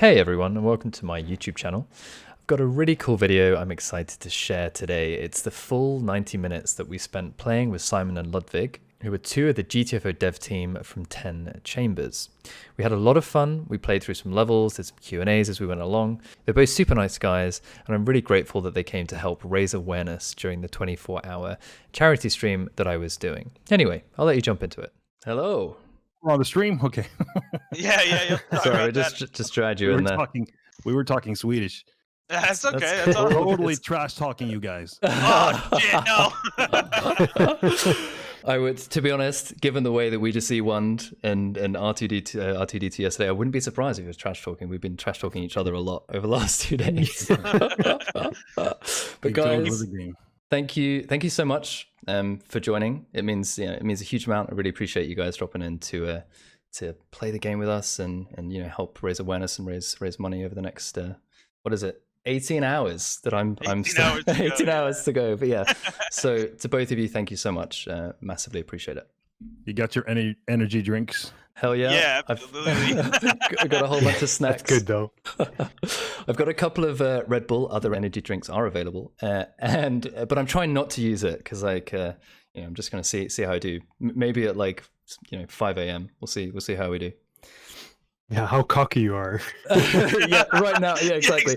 Hey everyone, and welcome to my YouTube channel. I've got a really cool video I'm excited to share today. It's the full 90 minutes that we spent playing with Simon and Ludvig, who were two of the GTFO dev team from 10 Chambers. We had a lot of fun. We played through some levels, did some Q&As as we went along. They're both super nice guys, and I'm really grateful that they came to help raise awareness during the 24-hour charity stream that I was doing. Anyway, I'll let you jump into it. Hello. We're on the stream? Okay. Yeah. Sorry, I just dragged you in there. We were talking Swedish. That's okay. That's all. Totally trash talking you guys. Oh shit, no. I would, to be honest, given the way that we just E1'd and R2D2 yesterday, I wouldn't be surprised if it was trash talking. We've been trash talking each other a lot over the last 2 days. But guys, thank you so much for joining. It means a huge amount. I really appreciate you guys dropping in to play the game with us and help raise awareness and raise money over the next 18 hours that I'm 18 hours to go. But yeah, so to both of you, thank you so much. Massively appreciate it. You got your energy drinks? Hell yeah. Yeah, absolutely. I've got a whole bunch of snacks. That's good though. I've got a couple of Red Bull. Other energy drinks are available, but I'm trying not to use it because I'm just gonna see how I do. Maybe at 5 a.m. We'll see how we do. Yeah, how cocky you are. Yeah, right now. Yeah, exactly.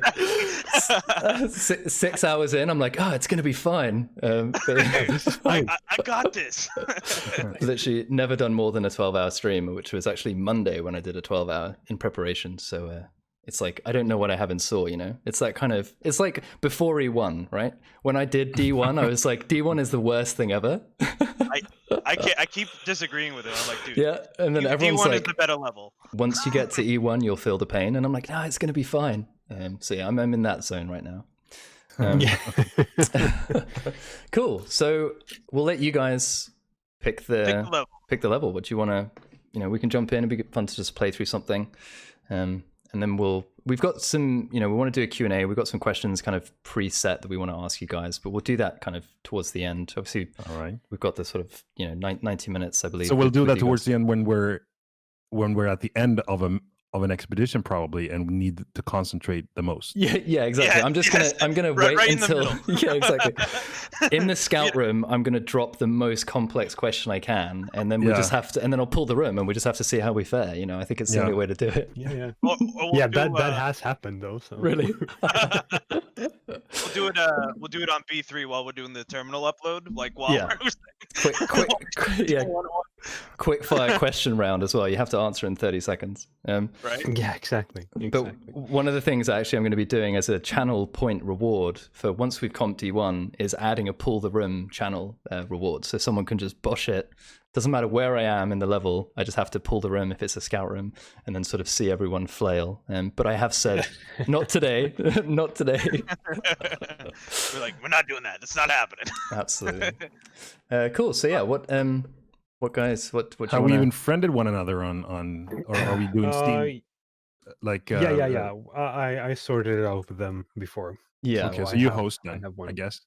6 hours in, I'm like, it's going to be fine. I got this. Literally never done more than a 12-hour stream, which was actually Monday when I did a 12-hour in preparation. So it's like, I don't know what I have in store, It's like it's like before E1, right? When I did D1, I was like, D1 is the worst thing ever. I keep disagreeing with it. I'm like, dude. Yeah, and then everyone's D1 like, is the better level. Once you get to E1, you'll feel the pain, and I'm like, it's going to be fine. So yeah, I'm in that zone right now. Cool. So we'll let you guys pick the level. What do you want to? We can jump in. It'd be fun to just play through something, and then we've got some. We want to do a Q&A. We've got some questions kind of preset that we want to ask you guys, but we'll do that kind of towards the end. Obviously, all right. We've got the sort of 90 minutes, I believe. So we'll do that towards the end when we're at the end of an expedition probably, and we need to concentrate the most. Yeah, exactly. Yeah, I'm gonna right, wait in until yeah, exactly. In the scout room, I'm gonna drop the most complex question I can, and then we just have to, and then I'll pull the room, and we just have to see how we fare. I think it's the only way to do it. Yeah. We'll that has happened though. So really. We'll do it on B3 while we're doing the terminal upload. Quick fire question round as well. You have to answer in 30 seconds. Right. Yeah, exactly. But one of the things actually I'm going to be doing as a channel point reward for once we've comped D1 is adding a pull the room channel reward. So someone can just bosh it. Doesn't matter where I am in the level. I just have to pull the room if it's a scout room and then sort of see everyone flail. But I have said, not today, not today. We're like, we're not doing that. It's not happening. Absolutely. Cool. So yeah, what guys, what have we even friended one another on or are we doing Steam? Yeah. I sorted it out with them before. Yeah. Okay, so you host then, I guess.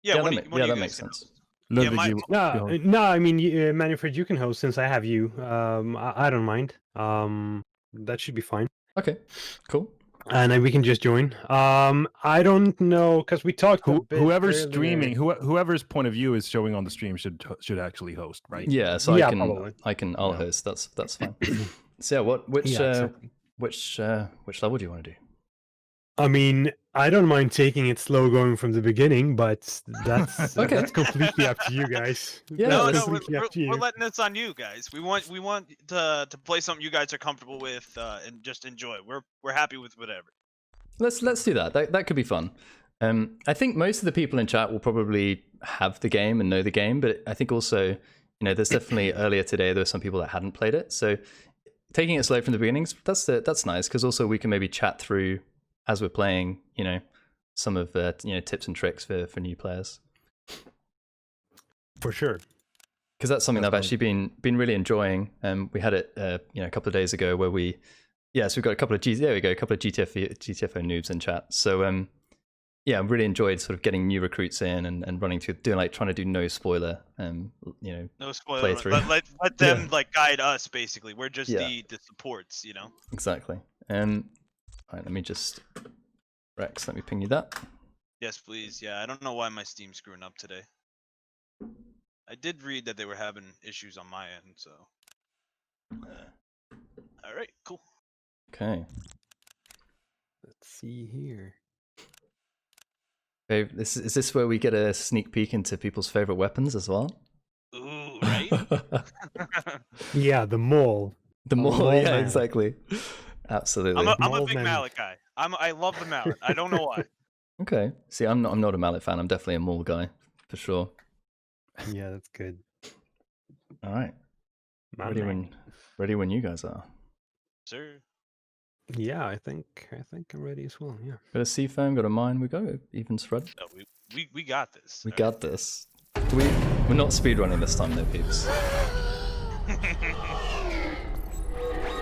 Yeah, that makes sense. Ludvig, no, I mean, Manfred, you can host since I have you. I don't mind. That should be fine. Okay, cool. And we can just join. I don't know because we talked. Whoever's streaming, whoever's point of view is showing on the stream should actually host, right? Yeah, so probably. I'll host. That's fine. So yeah, which level do you want to do? I mean, I don't mind taking it slow going from the beginning, but that's okay. That's completely up to you guys. Yeah, we're letting this on you guys. We want to play something you guys are comfortable with and just enjoy. We're happy with whatever. Let's do that. That could be fun. I think most of the people in chat will probably have the game and know the game, but I think also there's definitely earlier today there were some people that hadn't played it, so taking it slow from the beginnings that's nice because also we can maybe chat through as we're playing, some of the tips and tricks for new players. For sure, because that's something I've actually been really enjoying. We had it, a couple of days ago where we've got a couple of GTFO noobs in chat. So I really enjoyed sort of getting new recruits in and running through trying to do no spoiler, no spoiler. Playthrough. Let them guide us basically. We're just the supports, Exactly. Alright, let me just... Rex, let me ping you that. Yes, please. Yeah, I don't know why my Steam's screwing up today. I did read that they were having issues on my end, so. All right, cool. Okay. Let's see here. Is this where we get a sneak peek into people's favorite weapons as well? Ooh, right? Yeah, the mole. The Oh, mole, mole yeah, man. exactly. Absolutely. I'm a Mole big man. mallet guy. I love the mallet. I don't know why. Okay. See, I'm not a mallet fan. I'm definitely a mole guy, for sure. Yeah, that's good. All right. My Ready man. when you guys are. Sir. Yeah, I think I'm ready as well. Yeah. Got a C foam, got a mine. We go even spread. No, we got this. We all got this. We're not speedrunning this time, though, peeps.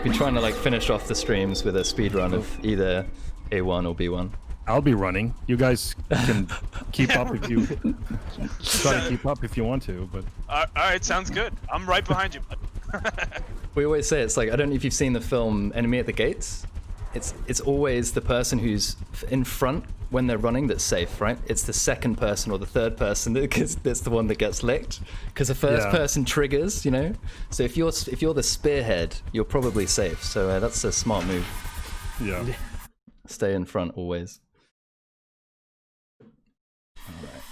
Been trying to like finish off the streams with a speedrun of either A1 or B1. I'll be running. You guys can keep up if you try to keep up if you want to. But all right, sounds good. I'm right behind you. We always say it's like, I don't know if you've seen the film Enemy at the Gates. It's always the person who's in front when they're running that's safe, right? It's the second person or the third person that's the one that gets licked, because the first person triggers, you know. So if you're the spearhead, you're probably safe. So that's a smart move. yeah. Stay in front always. All right.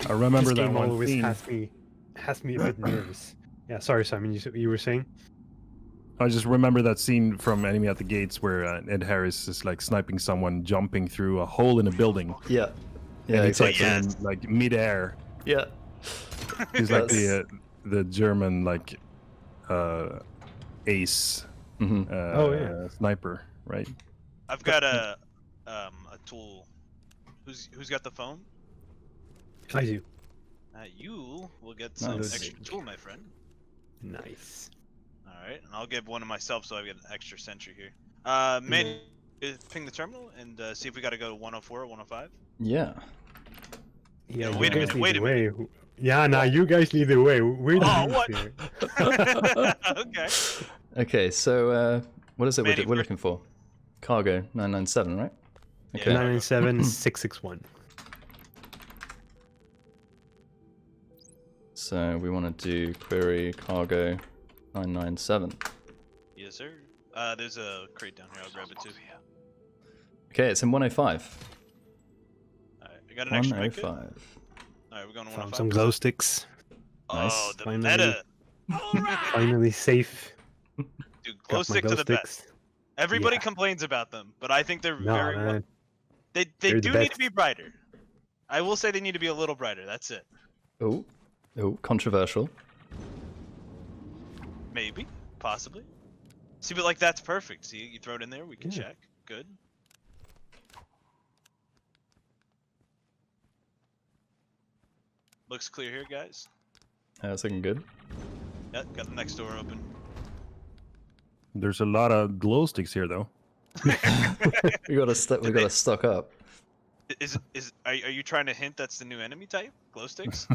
I remember This that game one always scene. has me a bit nervous. Yeah, sorry, Simon. You were saying? I just remember that scene from Enemy at the Gates where Ed Harris is like sniping someone jumping through a hole in a building. Yeah. And Yeah. it's like Exactly. in like midair. Yeah. He's like That's- the German like ace Mhm. sniper, right? I've got a tool. Who's got the phone? I do. You will get some Nice. extra tool, my friend. Nice. All right, and I'll give one to myself so I get an extra sentry here. Man, ping the terminal and see if we got to go 104 or 105. Yeah. Yeah, wait a you guys minute, wait lead a the way. Yeah, nah, you guys lead the way. We're the Oh, leads what? here. Okay. Okay. So what is it Manny, we're looking for? Cargo 997, right? Okay. Yeah. 997 661. So we want to do query cargo 997. Yes, sir. There's a crate down here. I'll grab it too. Okay, it's in 105. All right, I got an extra med kit. 105. All right, we're going to Found 105. some glow sticks. Oh, Nice. the Finally. meta. Finally safe. Dude, Got glow my stick glow to the sticks. best. Everybody Yeah. complains about them, but I think they're No, very well. man. They they're the do need to best. be brighter. I will say they need to be a little brighter. That's it. Oh, controversial. Maybe, possibly. See, but like that's perfect. See, you throw it in there, we can Yeah. check. Good. Looks clear here, guys. That's looking good. Yep, got the next door open. There's a lot of glow sticks here, though. We gotta stock up. Are you trying to hint that's the new enemy type? Glow sticks?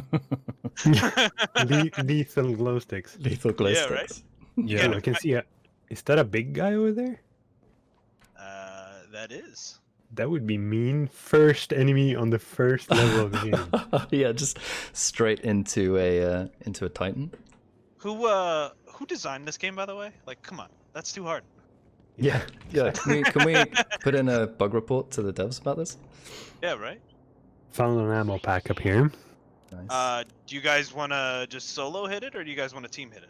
Lethal glow sticks. Lethal glow Yeah, right? sticks. Yeah. Oh, I can see a. Is that a big guy over there? That is. That would be mean. First enemy on the first level of the game. Yeah, just straight into a Titan. Who designed this game, by the way? Like, come on, that's too hard. Yeah. Yeah. Can we put in a bug report to the devs about this? Yeah, right. Found an ammo pack up here. Nice. Do you guys want to just solo hit it, or do you guys want to team hit it?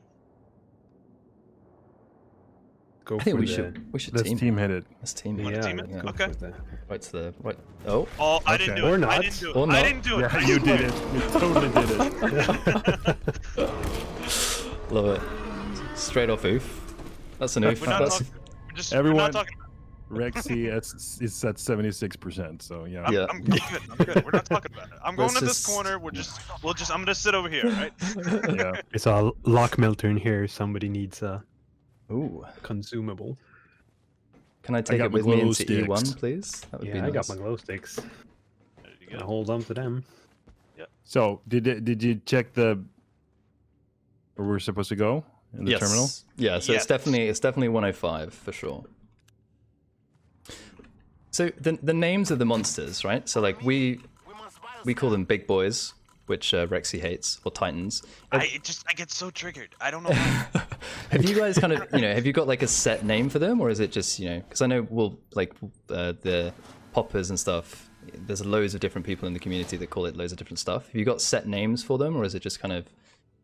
Go I think for we the- should Let's team hit it. Let's team wanna it. team it? Yeah. go Okay. for the- Right to the right. Oh. Oh, I Okay. didn't do Or it. not. I didn't do it. Or I not. didn't do it. Yeah, I you swear. did it. You totally did it. Love it. Straight off oof. That's an oof. We're not That's, talking. We're just. Everyone- We're not talking. Rexy is at 76%. So yeah. Yeah. I'm good. I'm good. We're not talking about it. I'm going Let's to this just- corner. I'm gonna sit over here, right? Yeah. It's a lock melter in here. Somebody needs a Ooh. consumable. Can I take got it my with me glow into E1, sticks. please? That would be Yeah, I got nice. my glow sticks. There you Gonna go. hold on to them. So did you check where we're supposed to go in the Yes. terminal? Yeah, so Yes. it's definitely 105 for sure. So the names of the monsters, right? So like we call them big boys, which Rexy hates, or titans. I get so triggered. I don't know why. Have you guys kind of, have you got like a set name for them, or is it just, because I know the poppers and stuff, there's loads of different people in the community that call it loads of different stuff. Have you got set names for them, or is it just kind of,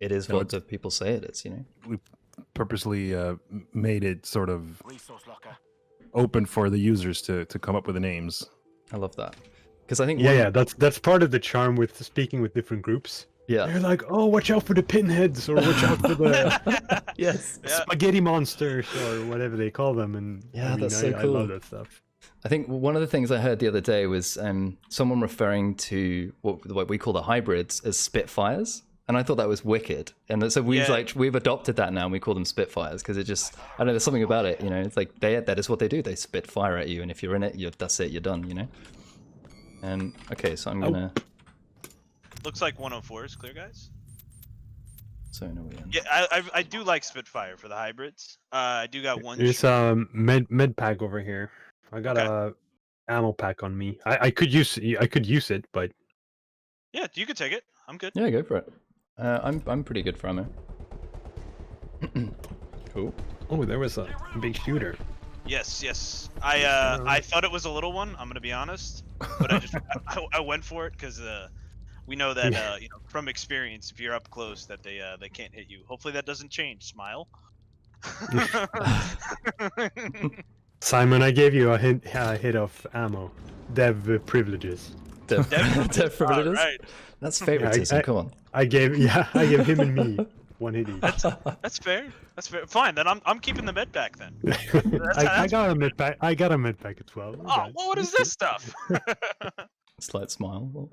it is what the people say it is, We purposely made it sort of open for the users to come up with the names. I love that. Because I think Yeah, that's part of the charm with speaking with different groups. yeah. They're like, oh, watch out for the pinheads, or watch out for the Yes. Yeah. spaghetti monsters, or whatever they call them. And Yeah, I mean, that's so I cool. love that stuff. I think one of the things I heard the other day was someone referring to what we call the hybrids as Spitfires, and I thought that was wicked. And so we've adopted that now, and we call them Spitfires because it just, I don't know, there's something about it. It's like that is what they do. They spit fire at you, and if you're in it, that's it. You're done. Okay, so I'm gonna. Looks like 104 is clear, guys. So no, we in. Yeah, I do like Spitfire for the hybrids. I do got one. There's a med pack over here. I got a ammo pack on me. I could use it, but Yeah, you could take it. I'm good. Yeah, go for it. I'm pretty good for ammo. Cool. oh, there was a big shooter. Yes. I thought it was a little one. I'm gonna be honest, but I went for it because we know that from experience, if you're up close, that they can't hit you. Hopefully that doesn't change. Smile. Simon, I gave you a hit of ammo. Dev privileges. Dev privileges. Right. That's favoritism. Come on. I gave him and me one hit each. That's fair. That's fair. Fine. Then I'm keeping the med pack then. I got a med pack. I got a med pack as well. Oh, well, what is this stuff? Slight smile.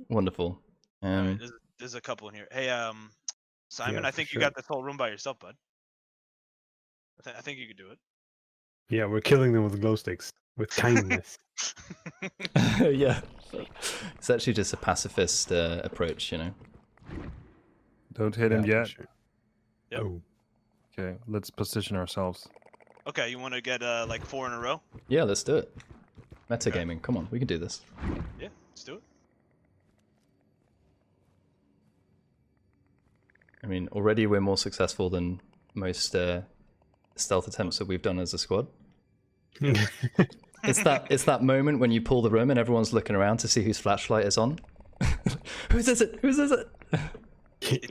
Wonderful. Alright, there's a couple in here. Hey, Simon, Yeah, I think for you sure. got this whole room by yourself, bud. I think you could do it. Yeah, we're killing them with glow sticks with kindness. Yeah. It's actually just a pacifist approach, Don't hit him Yeah, yet. for sure. Yep. Oh, Okay, let's position ourselves. Okay, you want to get like 4 in a row? Yeah, let's do it. Metagaming. Come on, we can do this. Yeah, let's do it. I mean, already we're more successful than most stealth attempts that we've done as a squad. It's that moment when you pull the room and everyone's looking around to see whose flashlight is on. Whose is it? Whose is it?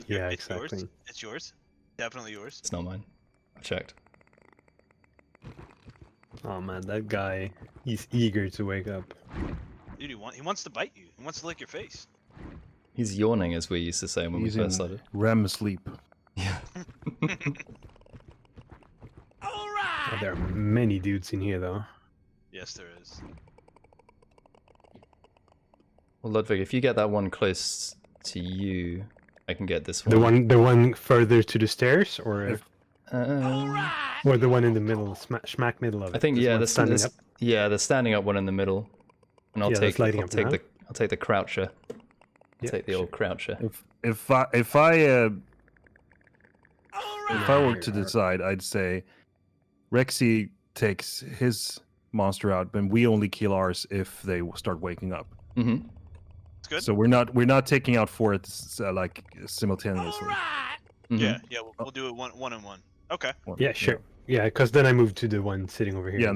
yeah, It's yours. exactly. It's yours. Definitely yours. It's not mine. I checked. Oh man, that guy, he's eager to wake up. Dude, he wants to bite you. He wants to lick your face. He's yawning, as we used to say when He's we first in started. REM sleep. Yeah. Oh, there are many dudes in here though. Yes, there is. Well, Ludwig, if you get that one close to you, I can get this one. The one further to the stairs, or the one in the middle, smack middle of it. I think This yeah, one standing up. the standing up one in the middle, and I'll Yeah, take that's lighting up now. I'll take the croucher. Yeah, Take the old croucher. If I were to decide, I'd say Rexy takes his monster out, but we only kill ours if they start waking up. Mm-hmm. It's good. So we're not taking out 4 like simultaneously. Mm-hmm. Yeah, we'll do it one and one. Okay. Yeah, sure. Yeah, because then I move to the one sitting over here. Yeah,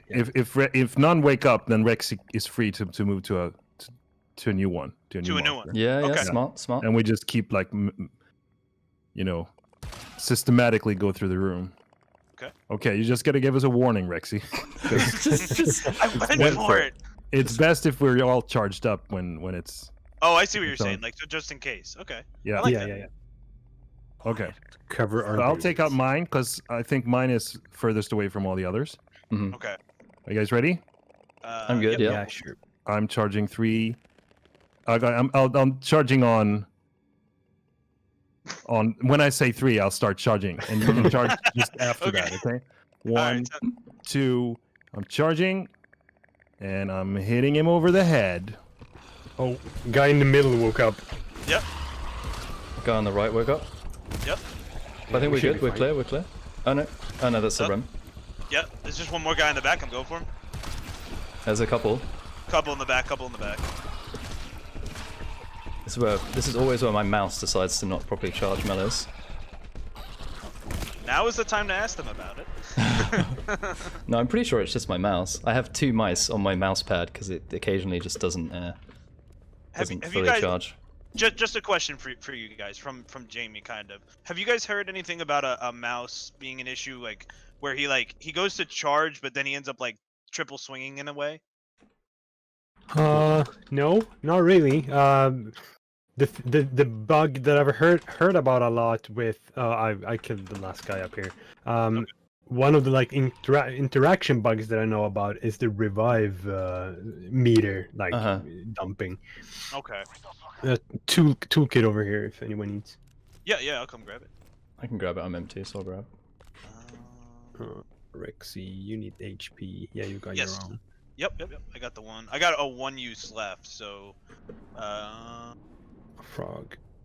instead. if none wake up, then Rexy is free to move to a new one. To a new one. monster. Yeah, Okay. smart. And we just keep like systematically go through the room. Okay, you just gotta give us a warning, Rexy. just I went for it. It's best if we're all charged up when it's. Oh, I see what you're So- saying. Like, so just in case. Okay. Yeah. I like yeah, that. yeah. Okay. Cover our. So I'll take out bases. mine because I think mine is furthest away from all the others. Mhm. Okay. Are you guys ready? I'm good. Yep. Yeah. Yeah, sure. I'm charging 3. I'm charging on. When I say 3, I'll start charging, and you can charge just after Okay. that. Okay. All right, 1, 2, I'm charging, and I'm hitting him over the head. Oh, guy in the middle woke up. Yep. Guy on the right woke up. Yep. I think we're should good. be We're fine. clear. We're clear. Oh no. Oh no, that's a Oh. run. Yep. There's just one more guy in the back. I'm going for him. There's a couple. Couple in the back. Couple in the back. This is always where my mouse decides to not properly charge mellows. Now is the time to ask them about it. No, I'm pretty sure it's just my mouse. I have 2 mice on my mouse pad because it occasionally just doesn't Have you fully guys? charge. Just a question for you guys from Jamie, kind of. Have you guys heard anything about a mouse being an issue, like where he goes to charge, but then he ends up like triple swinging in a way? No, not really. The bug that I've heard about a lot with I killed the last guy up here. One of the like interaction bugs that I know about is the revive meter like dumping. Okay. Toolkit over here if anyone needs. Yeah, I'll come grab it. I can grab it. I'm empty, so I'll grab. Rexy, you need HP. Yeah, you got Yes. your own. Yep. I got the one. I got a 1 use left, so.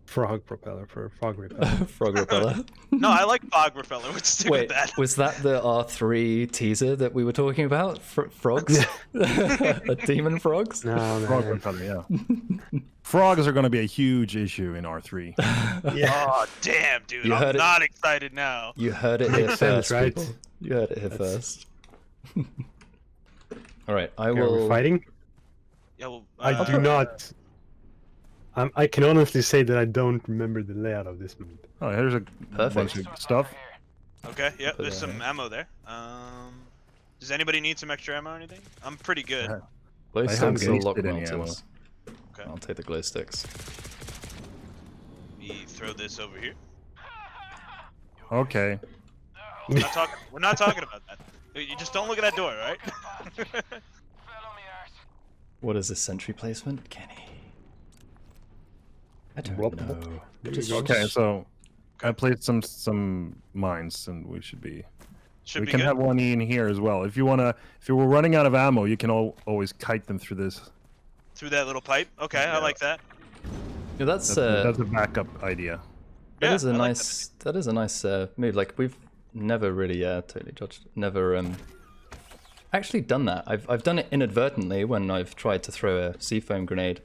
Frog propeller for frog repeller. Frog repeller. No, I like fog repeller. Let's stick Wait, with that. was that the R3 teaser that we were talking about? Frogs? Demon frogs? No, Frog man. repeller, yeah. Frogs are going to be a huge issue in R3. Yeah. Oh damn, dude! You heard I'm it. not excited now. You heard it here Makes sense, first, right? people. You heard it here first. Alright, I Are we will... fighting? Yeah, well, I do not. I can honestly say that I don't remember the layout of this map. Oh, here's a Perfect. bunch of stuff. Okay, yeah, Put there's it some in. ammo there. Does anybody need some extra ammo or anything? I'm pretty good. Glow I haven't sticks or lock wasted any ammo. melters? Okay. I'll take the glow sticks. We throw this over here. Okay. We're not talking about that. You just don't look at that door, right? What is this sentry placement? Kenny. I don't What? know. Okay, so I placed some mines, and we should be. Should we be can good. have one in here as well. If you wanna, if you were running out of ammo, you can always kite them through this. Through that little pipe. Okay, I Yeah. like that. Yeah, that's That's a backup idea. that Yeah, is a I like nice that is a nice move. Like we've never really totally judged. Never actually done that. I've done it inadvertently when I've tried to throw a seafoam grenade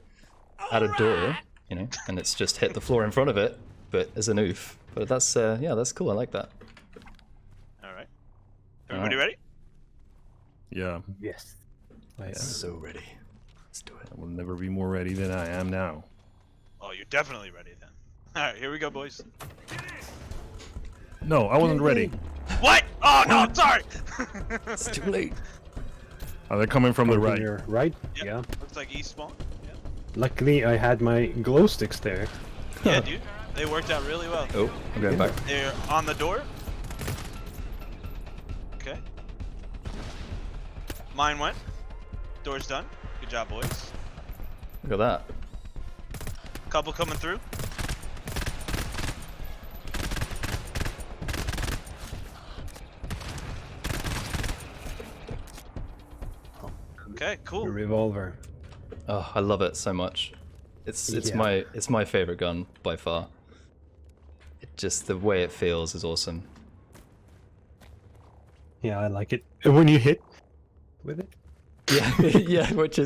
at a door, you know, and it's just hit the floor in front of it, but as an oof. But that's yeah, that's cool. I like that. All right. Everybody ready? Yeah, Yes. I am. So ready. Let's do it. I will never be more ready than I am now. Oh, you're definitely ready then. All right, here we go, boys. No, I wasn't ready. What? Oh no, sorry. It's too late. Oh, they're coming from the Over right. there, right? Yep. Yeah. Looks like east spawn. Yeah. Luckily, I had my glow sticks there. Yeah, dude. They worked out really well. Oh, I'm going back. They're on the door. Okay. Mine went. Door's done. Good job, boys. Look at that. Couple coming through. Okay, A cool. revolver. Oh, I love it so much. It's Yeah. my favorite gun by far. It just the way it feels is awesome. Yeah, I like it. And when you hit with it. Yeah, yeah, which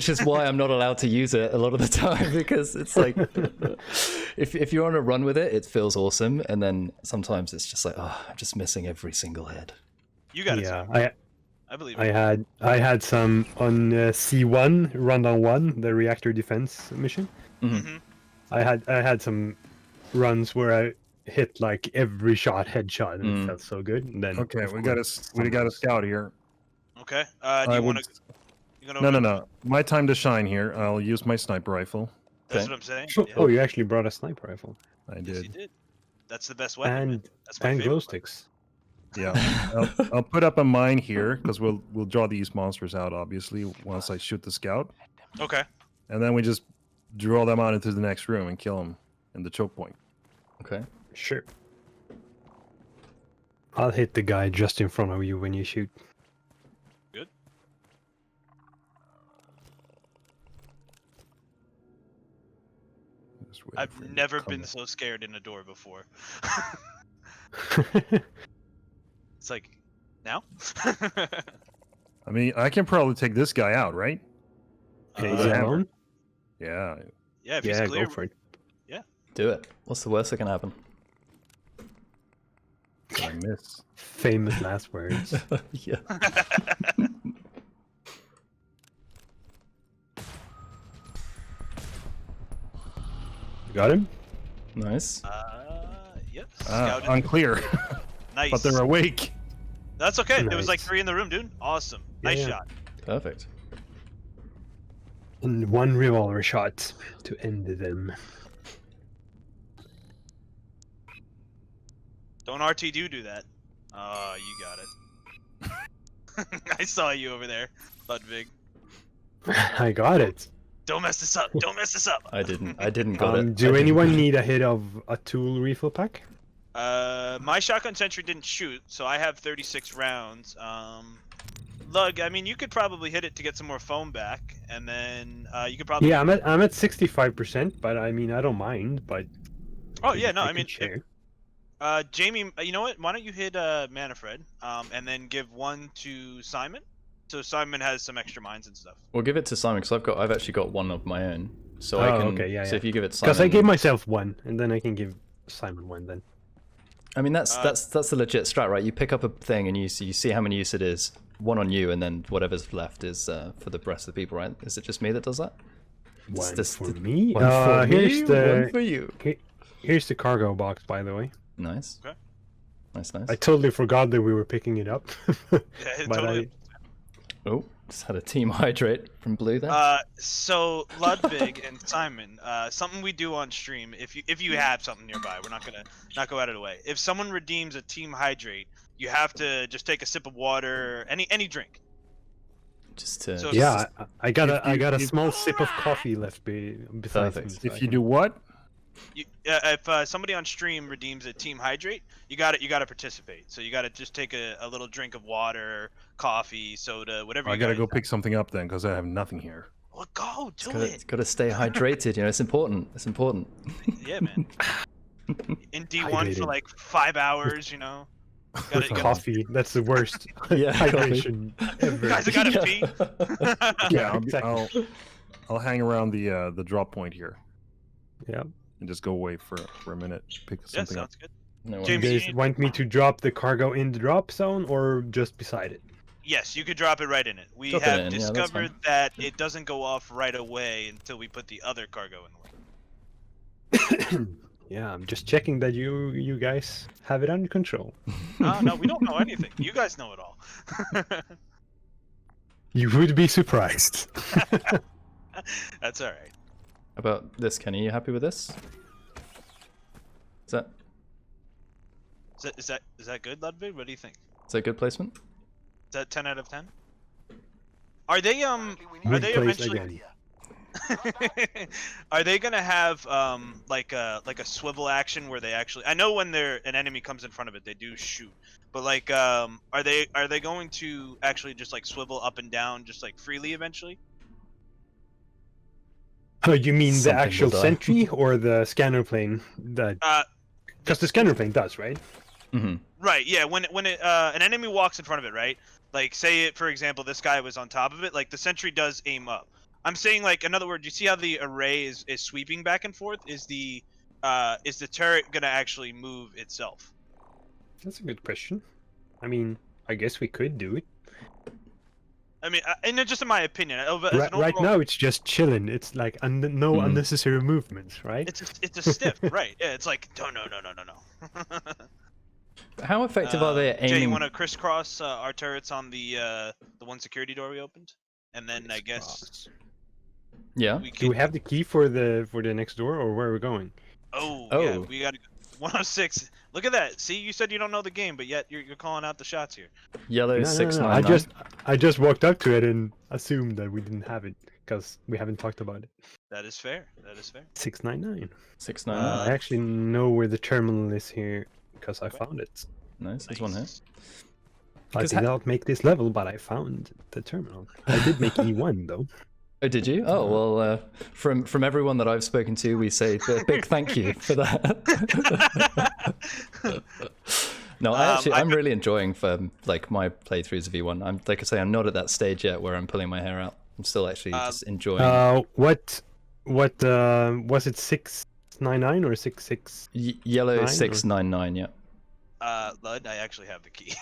is why I'm not allowed to use it a lot of the time because it's like if you're on a run with it, it feels awesome, and then sometimes it's just like, oh, I'm just missing every single head. You got it. Yeah, Sam. I believe I it. had some on C1 rundown 1, the reactor defense mission. Mhm. I had some runs where I hit like every shot headshot and it felt so good. And then Okay, of we got course, a scout here. Okay. Do I you would- want to? You gonna? No. My time to shine here. I'll use my sniper rifle. That's Okay. what I'm saying. Oh, Yeah. oh, you actually brought a sniper rifle I Yes, you did. did. That's the best weapon. man. and That's my and favorite glow weapon. sticks. Yeah. I'll put up a mine here because we'll draw these monsters out obviously once I shoot the scout, Okay. and then we just draw them out into the next room and kill them in the choke point. Okay. Sure. I'll hit the guy just in front of you when you shoot. Just waiting I've for him to never come been in. so scared in a door before. It's like, now? I mean, I can probably take this guy out, right? Okay, With is a it hammer. alone? Yeah. Yeah, if he's Yeah, clear. go for it. Do it. What's the worst that can happen? I miss. Famous last words. Yeah. You got him? Nice. Yep. Ah, Scouted. unclear. Nice. But they're awake. That's okay. There was like Nice. 3 in the room, dude. Awesome. Nice Yeah. shot. Perfect. And one revolver shot to end them. Don't RT do that. Oh, you got it. I saw you over there, Ludvig. I got it. Don't mess this up. Don't mess this up. I didn't got it. I Do didn't anyone got it. need a hit of a tool refill pack? My shotgun sentry didn't shoot, so I have 36 rounds. Lug, I mean, you could probably hit it to get some more foam back, and then you could probably. Yeah, I'm at 65%, but I mean I don't mind. But Oh yeah, no, I I mean, could share. Jamie, you know what? Why don't you hit Manfred, and then give 1 to Simon, so Simon has some extra mines and stuff. We'll give it to Simon because I've actually got one of my own, so I Oh, can. okay, yeah, so yeah. if you give it to Simon, Because I gave myself one, and then I can give Simon one. Then I mean that's the legit strat, right? You pick up a thing and you see how many use it is. One on you, and then whatever's left is for the rest of the people, right? Is it just me that does that? one this for the- me. One for Here's me, the one for you. here's the cargo box, by the way. Nice. Okay. Nice. I totally forgot that we were picking it up. Yeah, But totally. Oh, just had a team hydrate from Blue there. So Ludvig and Simon, something we do on stream. If you have something nearby, we're not gonna go out of the way. If someone redeems a team hydrate, you have to just take a sip of water, any drink. Just to so- Yeah, I got a if- small sip of coffee left besides Perfect. me. If you do what? If somebody on stream redeems a team hydrate, you got to participate. So you got to just take a little drink of water, coffee, soda, whatever. I you gotta guys- go pick something up then, because I have nothing here. Well, go do gotta, it. gotta stay hydrated. You know, it's important. It's important. Yeah, man. In D1 Hydrated. for like 5 hours, you know. With coffee, that's the worst Yeah, hydration ever. Guys, I gotta pee. Yeah, I'll, exactly. I'll hang around the drop point here Yeah. and just go away for a minute, pick Yeah, something up. sounds good. No You James, worries. guys need- want me to drop the cargo in the drop zone or just beside it? Yes, you could drop it right in it. We Drop it have in, yeah, that's discovered fine. that it doesn't go off right away until we put the other cargo in the way. Yeah, I'm just checking that you guys have it under control. No, we don't know anything. You guys know it all. You would be surprised. That's all right. How about this, Kenny? You happy with this? Is that Is that good, Ludwig? What do you think? a good placement? Is that 10 out of 10? Are they Are Good they place eventually? again. Are they gonna have like a swivel action where they actually? I know when an enemy comes in front of it, they do shoot. But like, are they going to actually just like swivel up and down just like freely eventually? Oh, you mean the Something will actual die. sentry or the scanner plane? Because the scanner plane does, right? Mm-hmm. Right. Yeah. When an enemy walks in front of it, right? Like, say it for example, this guy was on top of it. Like the sentry does aim up. I'm saying, like, in other words, you see how the array is sweeping back and forth? Is the turret gonna actually move itself? That's a good question. I mean, I guess we could do it. I mean, and just in my opinion, as an Right overall- now, it's just chilling. It's like no Mhm. unnecessary movements, right? it's a stiff, right? Yeah, it's like no. How effective are they at Jay, you aiming? want to crisscross our turrets on the one security door we opened, and then I guess Yeah. we Do can. we have the key for the next door, or where are we going? Oh, Oh. yeah, we got 106. Look at that. See, you said you don't know the game, but yet you're calling out the shots here. Yellow No, 699. I just walked up to it and assumed that we didn't have it because we haven't talked about it. That is fair. That is fair. 699. 699. I actually know where the terminal is here because I found it. Nice. There's one here. Nice. I Because did not make this level, but I found the terminal. I did make E1 though. Oh, did you? Oh, well, from everyone that I've spoken to, we say a big thank you for that. No, I'm really enjoying like my playthroughs of E1. I'm like I say, I'm not at that stage yet where I'm pulling my hair out. I'm still actually just enjoying. What was it 699 or 66? Yellow 699, yeah. Lud, I actually have the key.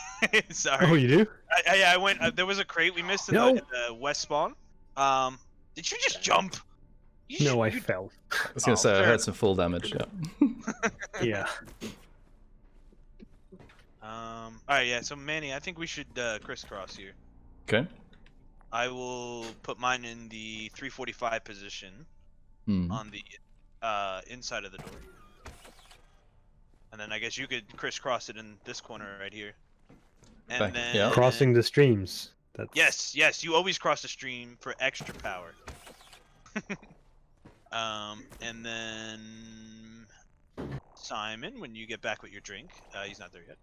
Sorry. Oh, you do? I went. There was a crate we missed in, in the west spawn. Did you just jump? No, I fell. I was gonna say I heard some full damage. Yeah. Yeah. All right, yeah. So Manny, I think we should crisscross here. Okay. I will put mine in the 345 position on the inside of the door, and then I guess you could crisscross it in this corner right here. And then crossing the streams. That's... Yes. You always cross the stream for extra power. And then Simon, when you get back with your drink, he's not there yet.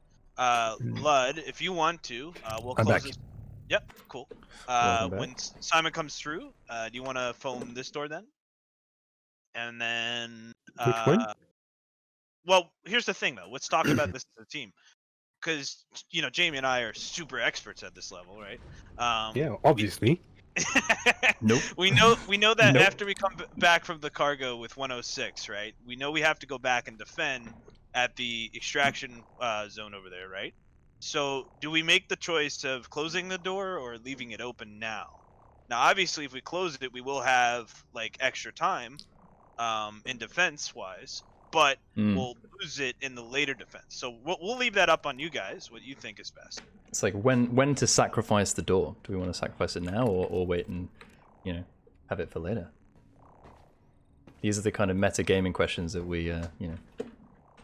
Lud, if you want to, we'll close this. Yep, cool. When Simon comes through, do you want to foam this door then? And then which one? Well, here's the thing though. Let's talk about this as a team, because Jamie and I are super experts at this level, right? Yeah, obviously. Nope. We know that after we come back from the cargo with 106, right? We know we have to go back and defend at the extraction zone over there, right? So do we make the choice of closing the door or leaving it open now? Now, obviously, if we close it, we will have like extra time in defense wise, but we'll lose it in the later defense. So we'll leave that up on you guys. What you think is best? It's like when to sacrifice the door. Do we want to sacrifice it now or wait and have it for later? These are the kind of meta gaming questions that we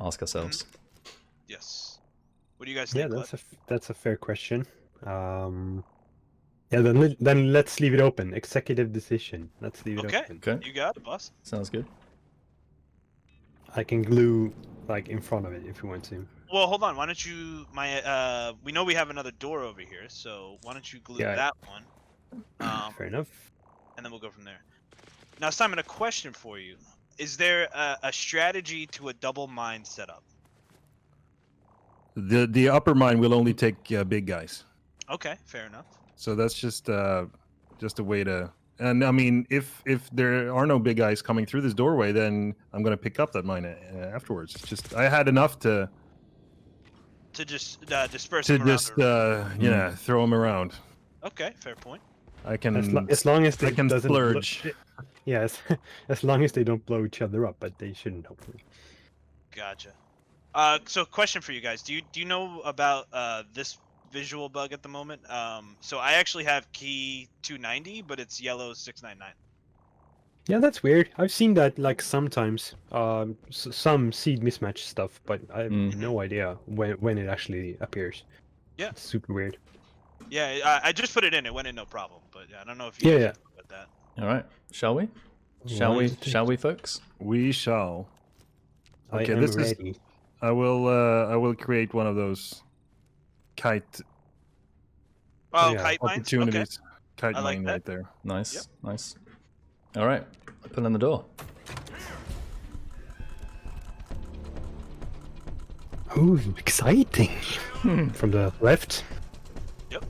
ask ourselves. Yes. What do you guys think? Yeah, that's a fair question. Yeah, then let's leave it open. Executive decision. Let's leave it open. Okay. You got it, boss. Sounds good. I can glue like in front of it if you want to. Well, hold on. Why don't you we know we have another door over here, so why don't you glue that one? Fair enough. And then we'll go from there. Now, Simon, a question for you. Is there a strategy to a double mine setup? The upper mine will only take big guys. Okay, fair enough. So that's just a way to. And I mean, if there are no big guys coming through this doorway, then I'm gonna pick up that mine afterwards. It's just I had enough to just disperse them around. Throw them around. Okay, fair point. I can as long as they can splurge. Yes, as long as they don't blow each other up, but they shouldn't, hopefully. Gotcha. So question for you guys: Do you know about this visual bug at the moment? So I actually have key 290, but it's yellow 699. Yeah, that's weird. I've seen that like sometimes. Some seed mismatch stuff, but I have no idea when it actually appears. Yeah, it's super weird. Yeah, I just put it in. It went in no problem. But I don't know if you know about that. All right, shall we? Shall we, folks? We shall. Okay, I am ready. I will create one of those kite. Oh, kite mines. Opportunities. Okay. Kite mine right there. Nice, nice. All right, open in the door. Ooh, exciting! From the left. Yep.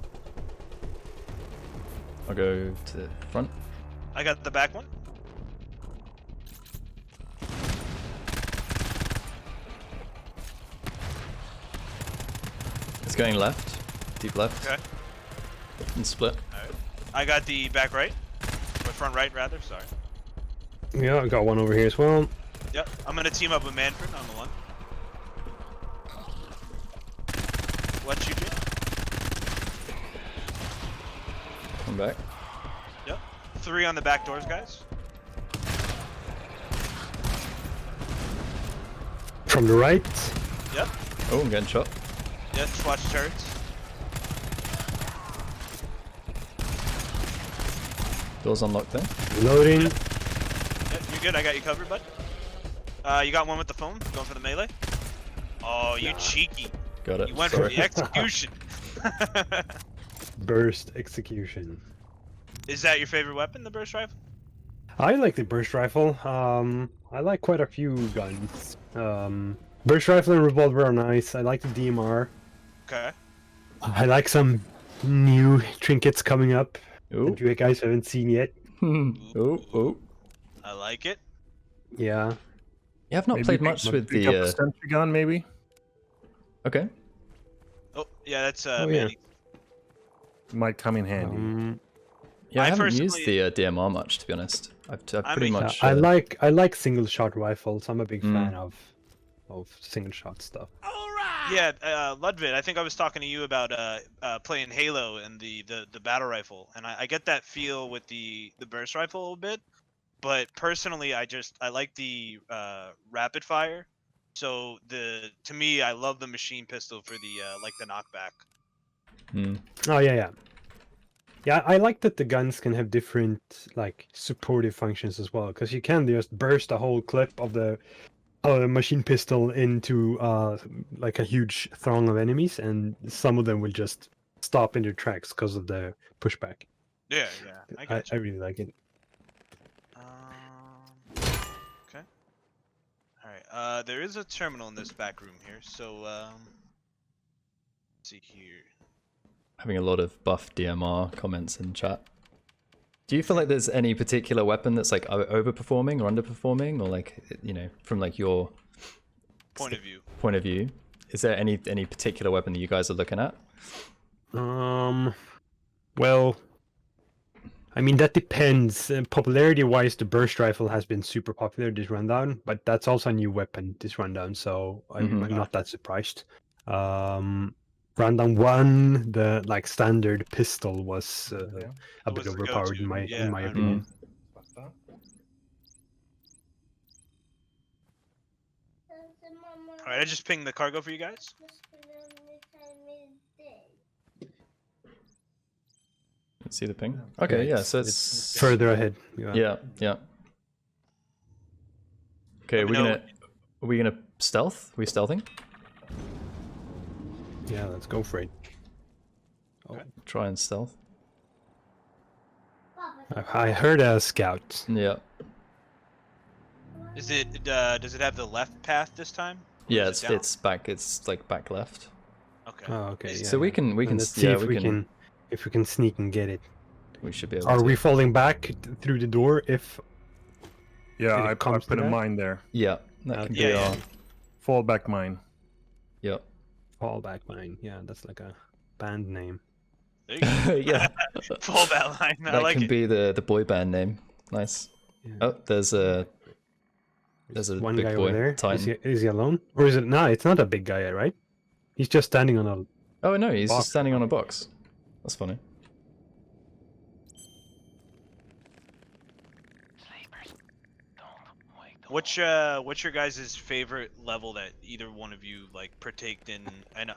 I'll go to the front. I got the back one. It's going left, deep left. Okay. And split. All right. I got the back right, or front right rather. Sorry. Yeah, I got one over here as well. Yep. I'm gonna team up with Manfred on the one. What you do? Come back. Yep. 3 on the back doors, guys. From the right. Yep. Oh, I'm getting shot. Yep. Just watch turrets. Doors unlocked there. Loading. Yep. Yep. You're good. I got you covered, bud. You got one with the phone. Going for the melee. Oh, you cheeky. Got it. You went for the execution. Burst execution. Is that your favorite weapon, the burst rifle? I like the burst rifle. I like quite a few guns. Burst rifle and revolver are nice. I like the DMR. Okay. I like some new trinkets coming up Ooh. that you guys haven't seen yet. Oh. I like it. Yeah. Yeah, I've not played much with pick up a the. sentry gun, maybe. Okay. Oh, yeah, that's Oh, yeah. Manny. Might come in handy. Yeah, I haven't used personally- the DMR much, to be honest. I've pretty mean, much. I like single shot rifles. I'm a big fan of single shot stuff. Yeah, Ludvig, I think I was talking to you about playing Halo and the battle rifle, and I get that feel with the burst rifle a little bit, but personally, I like the rapid fire. So to me, I love the machine pistol for the like the knockback. Oh yeah. Yeah, I like that the guns can have different like supportive functions as well, because you can just burst a whole clip of the machine pistol into like a huge throng of enemies, and some of them will just stop in their tracks because of the pushback. Yeah, I got I really like it. Okay. All right. There is a terminal in this back room here, so let's see here. Having a lot of buff DMR comments in chat. Do you feel like there's any particular weapon that's like overperforming or underperforming, or like, you know, from like your Point of view. point of view? Is there any particular weapon that you guys are looking at? Well, I mean that depends. Popularity-wise, the burst rifle has been super popular this rundown, but that's also a new weapon this rundown, so I'm not that surprised. Rundown 1, the like standard pistol was a bit the overpowered go-to. in my opinion. All right, I just pinged the cargo for you guys. See the ping? Okay, yeah. So it's Further ahead. Yeah. Okay, Let me know. are we gonna stealth? Are we stealthing? Yeah, let's go for it. Try and stealth. I heard a scout. Yeah. Is it? Does it have the left path this time? Or Yeah, is it down? it's back. It's like back left. Okay. Oh, okay. Yeah, So we can Let's see yeah, if we can sneak and get it. we should be able Are to. we falling back through the door if Yeah, If it I comes to put a that? mine there. Yeah, that can be Yeah, our. Fallback mine. Yeah. fallback mine? Yeah, that's like a band name. There you go. Yeah. Full bat line. I That like can it. be the boy band name. Nice. Yeah. Oh, there's a One big guy boy over there. Titan. Is he alone? Or is it? No, it's not a big guy, right? He's just standing on a. Oh no, he's Box. just standing on a box. That's funny. What's your guys' favorite level that either one of you like partaked in?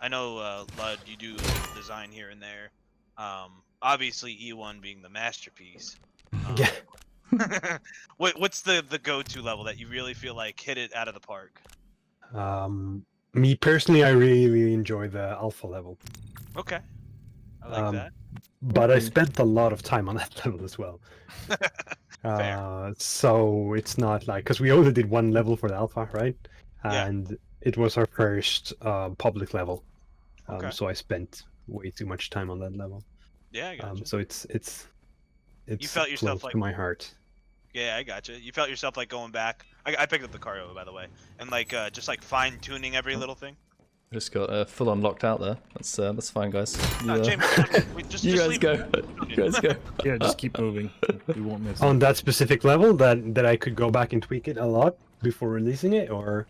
I know Lud, you do design here and there. Obviously E1 being the masterpiece. Yeah. What's the go-to level that you really feel like hit it out of the park? Me personally, I really enjoy the alpha level, Okay, I like that. but I spent a lot of time on that level as well. Fair. So it's not like, because we only did one level for the alpha, right? Yeah. And it was our first public level. Okay. So I spent way too much time on that level. Yeah, I gotcha. So it's felt yourself close like- to my heart. Yeah, I gotcha. You felt yourself like going back. I picked up the cargo, by the way, and like just like fine tuning every little thing. Just got full on locked out there. That's fine, guys. No, You, James, just you guys leave go. it. You guys go. Yeah, just keep moving. We won't miss it. On that specific level, that I could go back and tweak it a lot before releasing it, or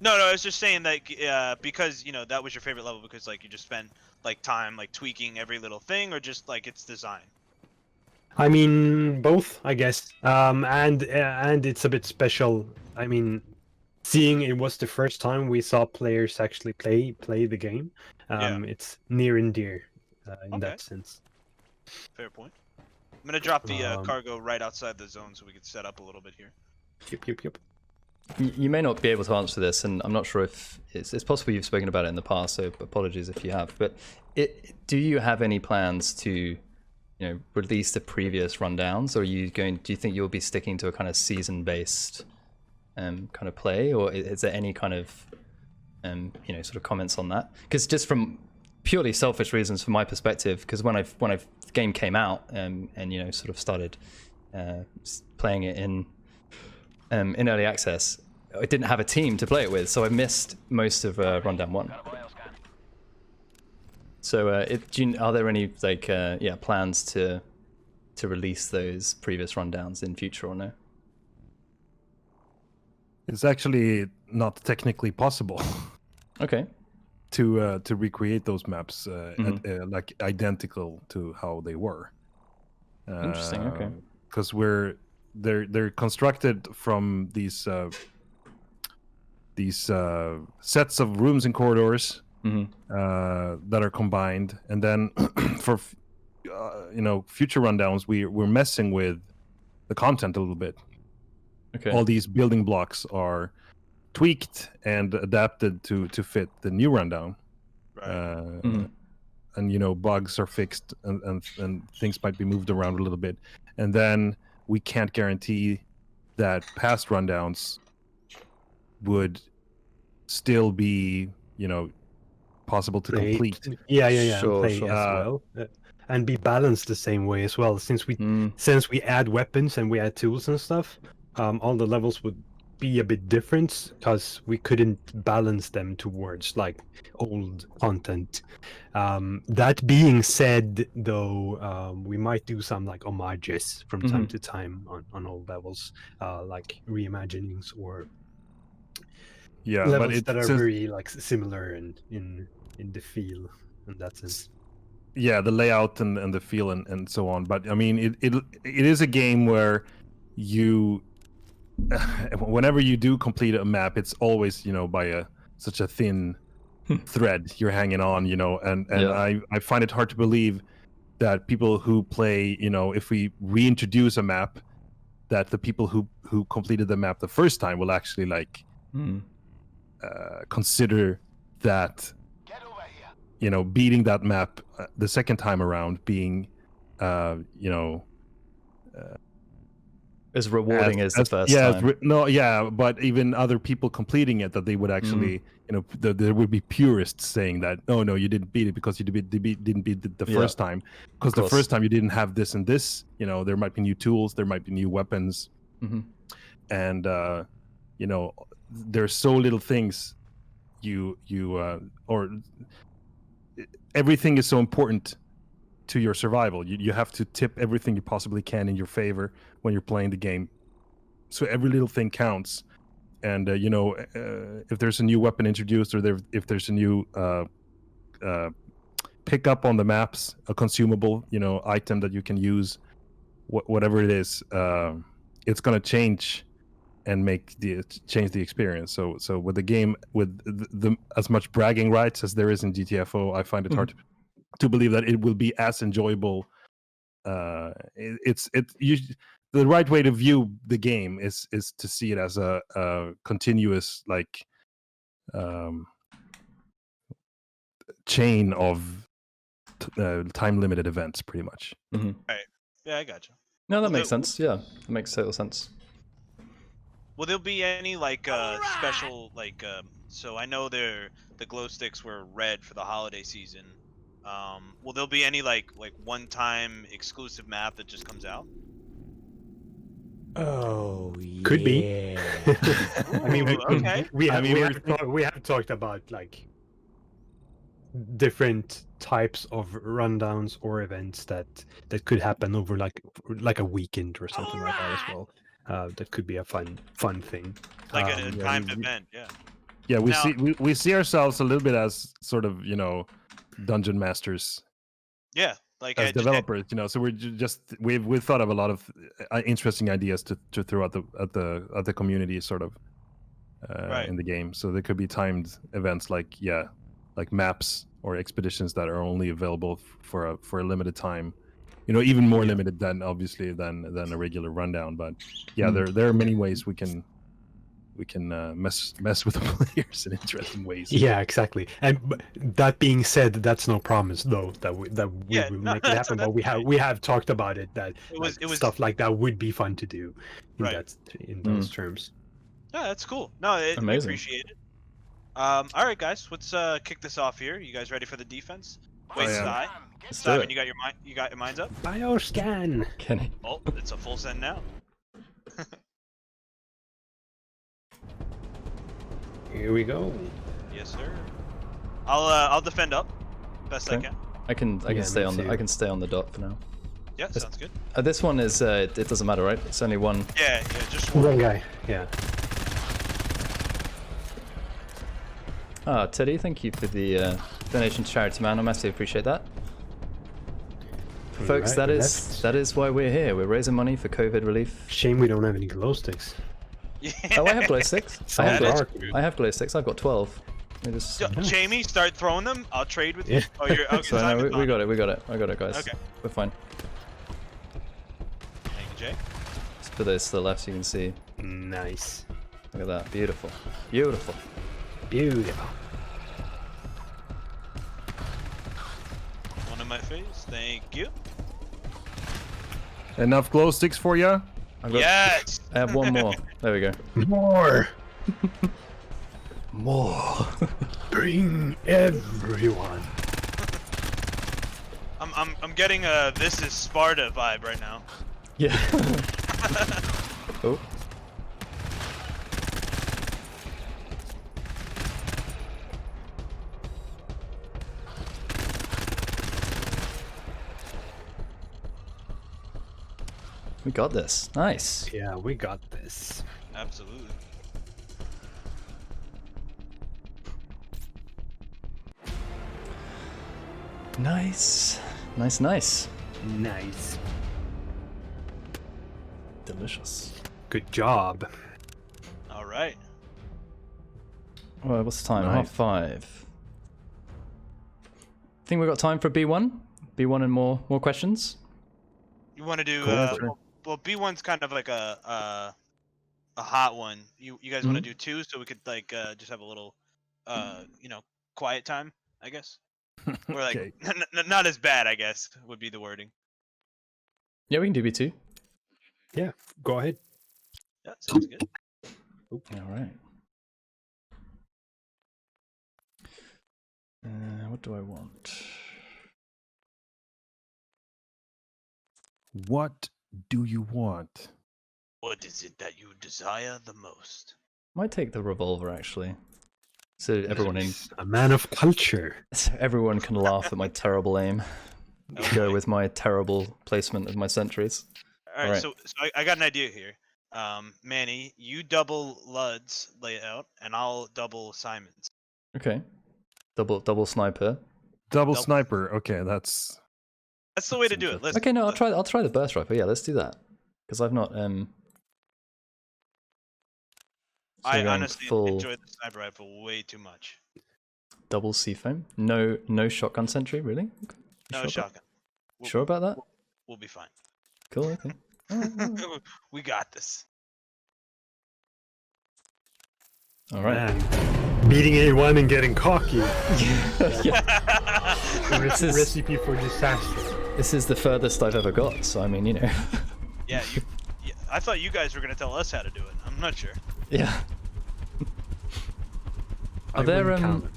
No, I was just saying that because that was your favorite level because like you just spent like time like tweaking every little thing, or just like its design. I mean both, I guess. And it's a bit special. I mean, seeing it was the first time we saw players actually play the game. Yeah. It's near and dear in Okay. that sense. Fair point. I'm gonna drop the Um, cargo right outside the zone so we can set up a little bit here. Yep. You may not be able to answer this, and I'm not sure if it's possible you've spoken about it in the past. So apologies if you have. But do you have any plans to, release the previous rundowns, or are you going? Do you think you'll be sticking to a kind of season-based kind of play, or is there any kind of sort of comments on that? Because just from purely selfish reasons, from my perspective, because when the game came out and sort of started playing it in early access, I didn't have a team to play it with, so I missed most of Rundown 1. So are there any plans to release those previous rundowns in future or no? It's actually not technically possible. Okay. To recreate those maps like identical to how they were. Interesting. Okay. Because they're constructed from these sets of rooms and corridors that are combined, and then for future rundowns we're messing with the content a little bit. Okay. All these building blocks are tweaked and adapted to fit the new rundown. Right. And bugs are fixed and things might be moved around a little bit, and then we can't guarantee that past rundowns would still be possible to complete. Sure, play as well, and be balanced the same way as well, since we add weapons and we add tools and stuff. All the levels would be a bit different because we couldn't balance them towards like old content. That being said, though, we might do some like homages from time to time on old levels, like reimaginings or levels that are very like similar in the feel in that sense. Yeah, the layout and the feel and so on. But I mean, it is a game where you whenever you do complete a map, it's always by such a thin thread you're hanging on, and I find it hard to believe that people who play, if we reintroduce a map, that the people who completed the map the first time will actually consider that beating that map the second time around being as rewarding as the first time. But even other people completing it, that they would actually, there would be purists saying that, oh no, you didn't beat it because you didn't beat it the first time, because the first time you didn't have this and this. There might be new tools, there might be new weapons, and there's so little things or everything is so important to your survival. You have to tip everything you possibly can in your favor when you're playing the game, so every little thing counts. And if there's a new weapon introduced, or if there's a new pick up on the maps, a consumable item that you can use, whatever it is, it's going to change and change the experience. So with the game, with the as much bragging rights as there is in GTFO, I find it hard to believe that it will be as enjoyable. The right way to view the game is to see it as a continuous chain of time limited events, pretty much. Right. Yeah, I gotcha. No, that makes sense. Yeah, that makes total sense. Will there be any special so I know the glow sticks were red for the holiday season. Will there be any like one-time exclusive map that just comes out? Oh, could be. I mean, we have talked about like different types of rundowns or events that could happen over like a weekend or something like that as well. That could be a fun thing. Like a timed event, yeah. Yeah, we see ourselves a little bit as sort of dungeon masters. Yeah, like as developers, so we've thought of a lot of interesting ideas to throw at the community, sort of in the game. So there could be timed events like maps or expeditions that are only available for a limited time. Even more limited than obviously than a regular rundown. But there are many ways we can we can mess with the players in interesting ways. Yeah, exactly. And that being said, that's no promise though that we Yeah, will no, make it happen. But we have talked about it that It was stuff like that would be fun to do in Right. those terms. Yeah, that's cool. No, we Amazing. appreciate it. All right, guys, let's kick this off here. You guys ready for the defense? Wait, am. Sai. Let's do Simon, it. you got your minds up? Bioscan. Kenny. Oh, it's a full send now. Here we go. Yes, sir. I'll defend up best I Okay. can. I can Yeah, stay me on too. I can stay on the dot for now. Yeah, sounds good. This one is it doesn't matter, right? It's only one. Yeah, just one. One guy. Yeah. Ah, Teddy, thank you for the donation to charity, man. I massively appreciate that. Folks, Alright, that is why we're here. We're raising money for COVID relief. Shame we don't have any glow sticks. Yeah. Oh, I have glow sticks. I Sounds have, That is dark. true. I have glow sticks. I've got 12. Let me just... Jamie, start throwing them. I'll trade with you. Yeah. Oh, you're okay. So, no, Simon's we on. got it. We got it. I got it, guys. Okay. We're fine. Thank you, Jay. Let's put this to the left so you can see. Nice. Look at that. Beautiful. Beautiful. Beautiful. One in my face. Thank you. Enough glow sticks for you? I've got, Yes. I have one more. There we go. More. More. Bring everyone. I'm getting a This Is Sparta vibe right now. Yeah. Oh. We got this. Nice. Yeah, we got this. Absolutely. Nice. Nice, nice. Nice. Delicious. Good job. All right. Well, what's the time? Nice. 5:30. Think we've got time for B1? B1 and more questions? You want to do? Cool. Well, B1's kind of like a hot one. You guys want to do 2 so we could like just have a little quiet time, I guess. Or like Okay. not as bad, I guess would be the wording. Yeah, we can do B2. Yeah, go ahead. Yeah, sounds good. All right. What do I want? What do you want? What is it that you desire the most? Might take the revolver actually, so everyone A man of culture. so everyone can laugh at my terrible aim. Go with my terrible placement of my sentries. All right, Alright. so I got an idea here. Manny, you double Lud's layout, and I'll double Simon's. Okay. Double sniper. Double Double- sniper. Okay, that's That's the way to do it. Listen, Okay, no, I'll try the burst rifle. Yeah, let's do that. Because I've not so I going honestly full enjoy the sniper rifle way too much. double C-foam. No shotgun sentry, really? Okay. No Sure shotgun. Sure about that? We'll be fine. Cool, okay. We got this. Alright. Man, beating A1 and getting cocky. Yeah. This is- Recipe for disaster. This is the furthest I've ever got, so I mean, you know. Yeah, I thought you guys were gonna tell us how to do it. I'm not sure. Yeah. I Are there wouldn't count it.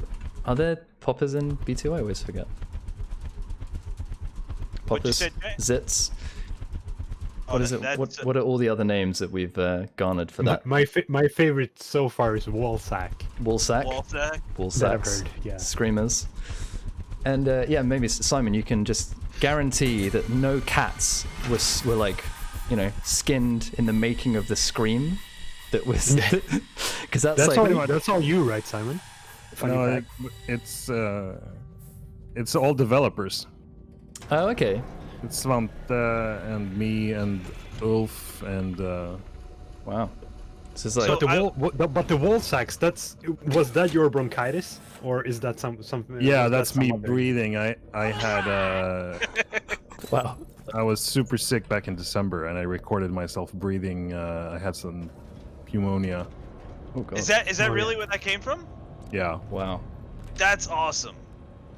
are there poppers in B2? I always forget. What'd you Poppers, say, Jay? zits. Oh, What is it? What are all the other names that we've garnered for that? My favorite so far is Wallsack. Woolsack, wall sack? That I've woolsacks, heard, yeah. screamers, and yeah, maybe Simon, you can just guarantee that no cats were like, you know, skinned in the making of the scream that was, because that's like That's all you, right, Simon? Funny no, fact. it's all developers. oh okay, It's Svante and me and Ulf and wow, this is like So- But the Wallsacks, was that your bronchitis, or is that something? yeah, was that that's me some other- breathing. I had wow. I was super sick back in December and I recorded myself breathing. I had some pneumonia. Oh god. Is that Oh, really yeah. where that came from? Yeah. Wow. That's awesome.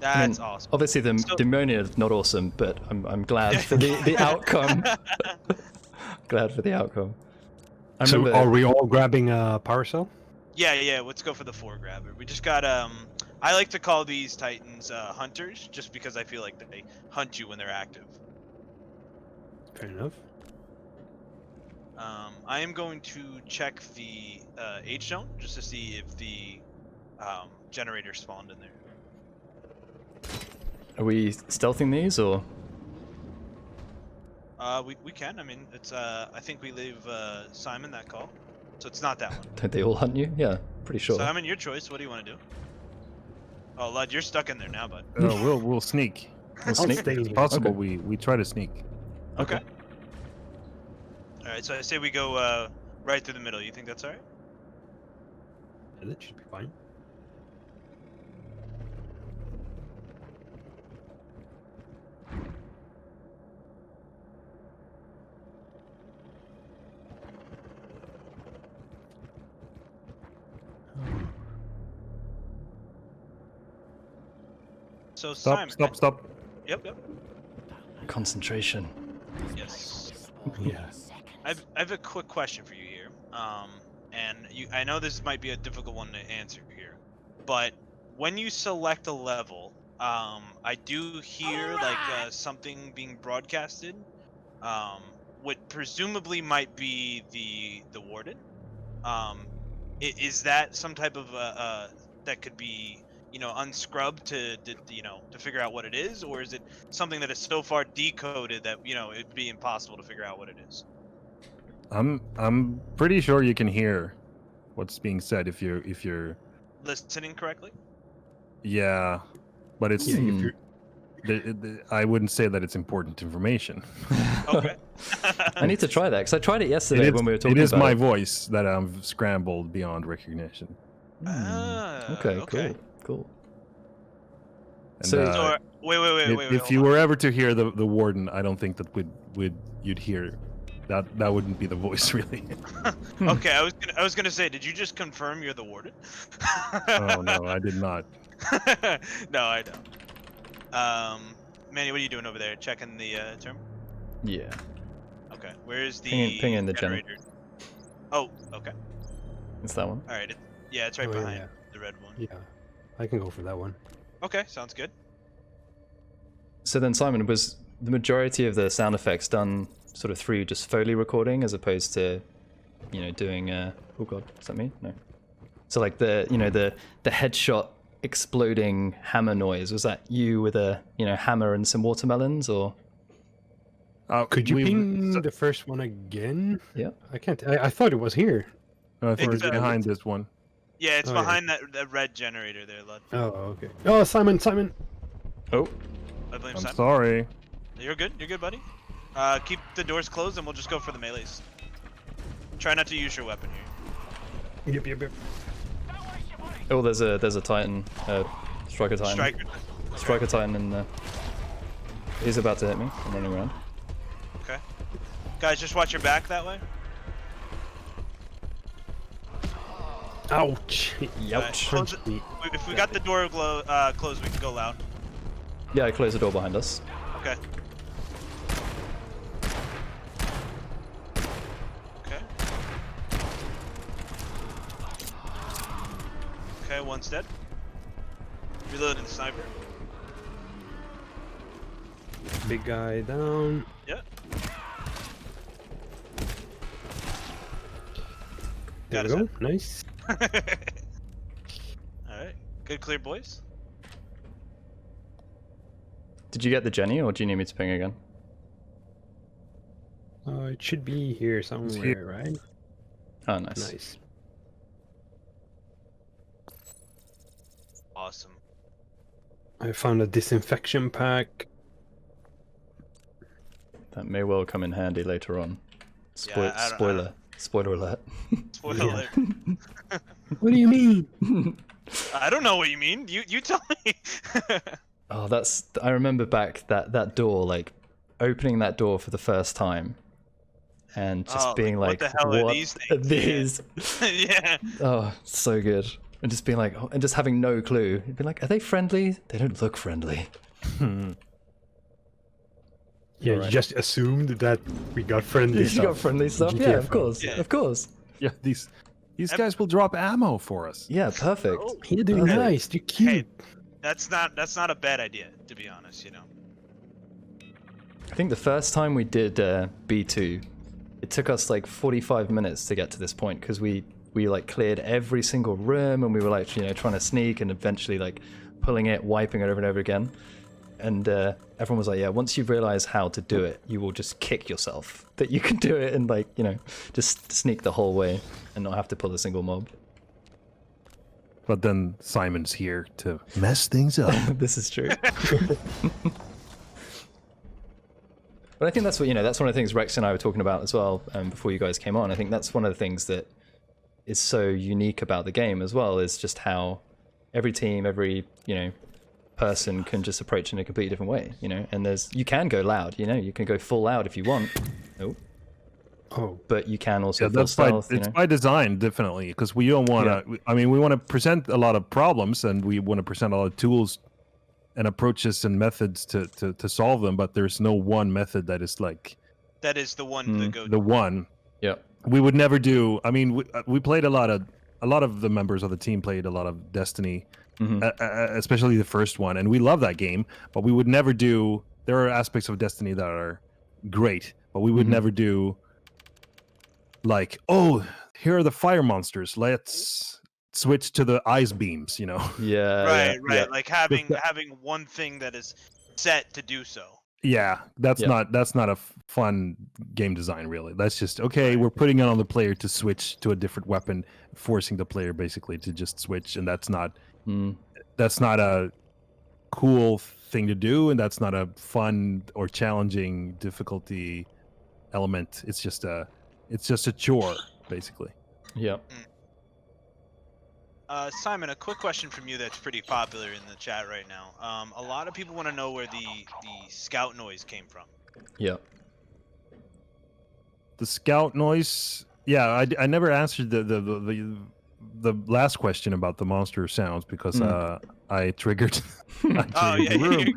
I mean, That's awesome. obviously the So- demonia is not awesome, but I'm glad for the outcome. Glad for the outcome. I So remember. are we all grabbing a power cell? Yeah. Let's go for the 4 grabber. We just got I like to call these titans hunters, just because I feel like they hunt you when they're active. Fair enough. I am going to check the H zone just to see if the generator spawned in there. Are we stealthing these or? We can. I mean, it's I think we leave Simon that call, so it's not that one. Don't they all hunt you? Yeah, pretty sure. Simon, your choice. What do you want to do? Oh, Lud, you're stuck in there now, bud. We'll sneak. We'll I'll sneak. stay It's here. possible Okay. we try to sneak. Okay. All right. So I say we go right through the middle. You think that's all right? Yeah, that should be fine. So Stop! Simon. Stop! Stop! Yep. Concentration. Yes. Yeah. I have a quick question for you here. And I know this might be a difficult one to answer here, but when you select a level, I do hear like something being broadcasted, what presumably might be the warden. Is that some type of that could be unscrubbed to figure out what it is, or is it something that is so far decoded that it'd be impossible to figure out what it is? I'm pretty sure you can hear what's being said if you're Listening correctly? yeah, but it's Yeah, if you're I wouldn't say that it's important information. Okay. I need to try that because I tried it yesterday It is, when we were talking it is about my it. voice that I'm scrambled beyond recognition. Okay. Cool. And, So- So wait. if hold you on. were ever to hear the warden, I don't think that you'd hear that. That wouldn't be the voice, really. Okay, I was gonna say, did you just confirm you're the warden? Oh no, I did not. No, I don't. Manny, what are you doing over there? Checking the terminal? Yeah. Okay. Where's the Ping in the gen. generator? Oh, okay. It's that one. All right. Yeah, it's right Oh, behind yeah. the red one. Yeah, I can go for that one. Okay, sounds good. So then, Simon, was the majority of the sound effects done sort of through just Foley recording as opposed to, doing oh god, is that me? No. So like the headshot exploding hammer noise, was that you with a hammer and some watermelons, or? Could you We've- ping the first one again? Yeah. I can't. I thought it was here. I think It's, it's behind this one. Yeah, it's Oh, yeah. behind that red generator there, Lud. Oh, okay. Oh, Simon. Oh, I blame I'm Simon. sorry. You're good, buddy. Keep the doors closed, and we'll just go for the melees. Try not to use your weapon here. Yep. oh, there's a Titan, Striker Titan. Striker. Striker Titan in there. He's about to hit me. I'm running around. Okay. Guys, just watch your back that way. Ouch. Youch. Close it. If we got the door closed, we can go loud. Yeah, I closed the door behind us. Okay. Okay. Okay, one's dead. Reloading the sniper. Big guy down. Yep. There Got we his go. Nice. Alright. Good clear, boys. Did you get the Jenny, or do you need me to ping again? It should be here somewhere, here. right? Oh, nice. Nice. Awesome. I found a disinfection pack. That may well come in handy later on. Yeah, I don't- Spoiler alert. Spoiler Yeah. alert. What do you mean? I don't know what you mean. You tell me. Oh, I remember back that door, like opening that door for the first time, and just Oh, being like, like, what the hell are what these are things? these? Yeah. Oh, so good. And just being like, oh, and just having no clue. You'd be like, are they friendly? They don't look friendly. Yeah, Alright. you just assumed that we got friendly You stuff. got friendly in stuff? Yeah, of GTFO. course. Yeah. Of course. Yeah, these guys will drop ammo for us. Yeah, perfect. Oh, Yeah, they're Perfect. nice. They're cute. Hey, that's not a bad idea, to be honest. I think the first time we did B2, it took us like 45 minutes to get to this point because we like cleared every single room and we were like, trying to sneak and eventually like pulling it, wiping it over and over again. And everyone was like, yeah, once you realize how to do it, you will just kick yourself that you can do it and like, just sneak the whole way and not have to pull a single mob. But then Simon's here to mess things up. This is true. But I think that's what, that's one of the things Rex and I were talking about as well before you guys came on. I think that's one of the things that is so unique about the game as well, is just how every team, every, person can just approach in a completely different way, and you can go loud, you can go full loud if you want. But you can also full that's by stealth, it's by design, definitely, because we don't want to. I mean, we want to present a lot of problems and we want to present a lot of tools and approaches and methods to solve them. But there's no one method that is like That is the one to go. the one. Yeah. We would never do. I mean, we played a lot of the members of the team played a lot of Destiny. Especially the first one, and we love that game, but we would never do. There are aspects of Destiny that are great, but we would never do like, oh, here are the fire monsters, let's switch to the ice beams, Yeah. Right. Like having one thing that is set to do so. Yeah, that's not a fun game design, really. That's just okay, we're putting it on the player to switch to a different weapon, forcing the player basically to just switch, and that's not a cool thing to do, and that's not a fun or challenging difficulty element. It's just a chore, basically. Yeah. Simon, a quick question from you that's pretty popular in the chat right now. A lot of people want to know where the scout noise came from. Yeah. The scout noise. Yeah, I never answered the last question about the monster sounds because I triggered. The room.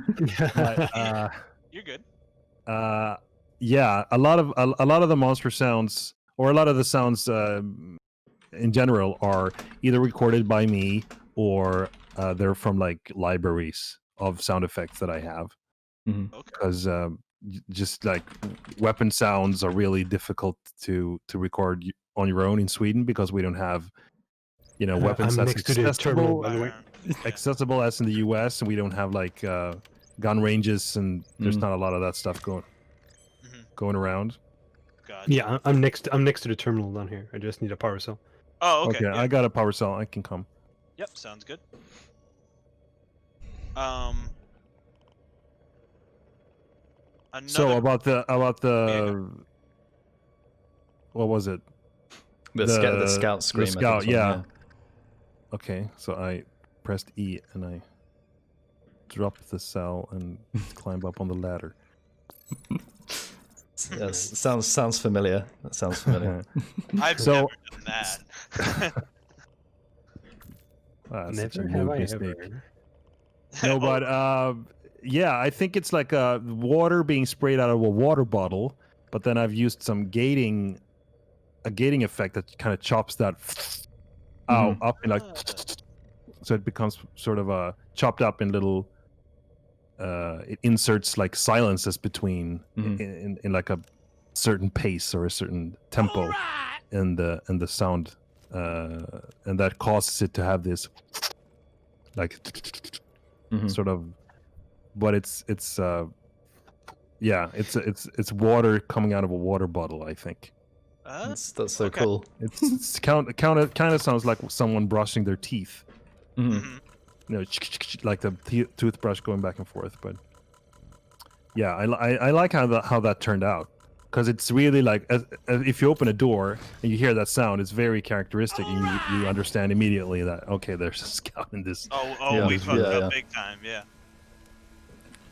You're good. Yeah, a lot of the monster sounds, or a lot of the sounds in general, are either recorded by me or they're from like libraries of sound effects that I have. Because just like weapon sounds are really difficult to record on your own in Sweden because we don't have weapons I'm that's next to the terminal, accessible, by the way. accessible as in the US, and we don't have like gun ranges, and there's not a lot of that stuff going around. Gotcha. Yeah, I'm next to the terminal down here. I just need a power cell. Oh, okay. I got a power cell. I can come. Yep, sounds good. So about the what was it? The scout scream. The scout, I think, yeah. Okay, so I pressed E and I dropped the cell and climbed up on the ladder. Yes, sounds familiar. That sounds familiar. I've never done that. Never have I ever. No, but yeah, I think it's like water being sprayed out of a water bottle, but then I've used some gating effect that kind of chops that out up in like, so it becomes sort of a chopped up in little. It inserts like silences between in like a certain pace or a certain tempo in the sound, and that causes it to have this like sort of, but it's water coming out of a water bottle, I think. That's so cool. It's kind of sounds like someone brushing their teeth. Like the toothbrush going back and forth. But yeah, I like how that turned out, because it's really like if you open a door and you hear that sound, it's very characteristic, and you understand immediately that okay, there's a scout in this. We fucked up big time. Yeah.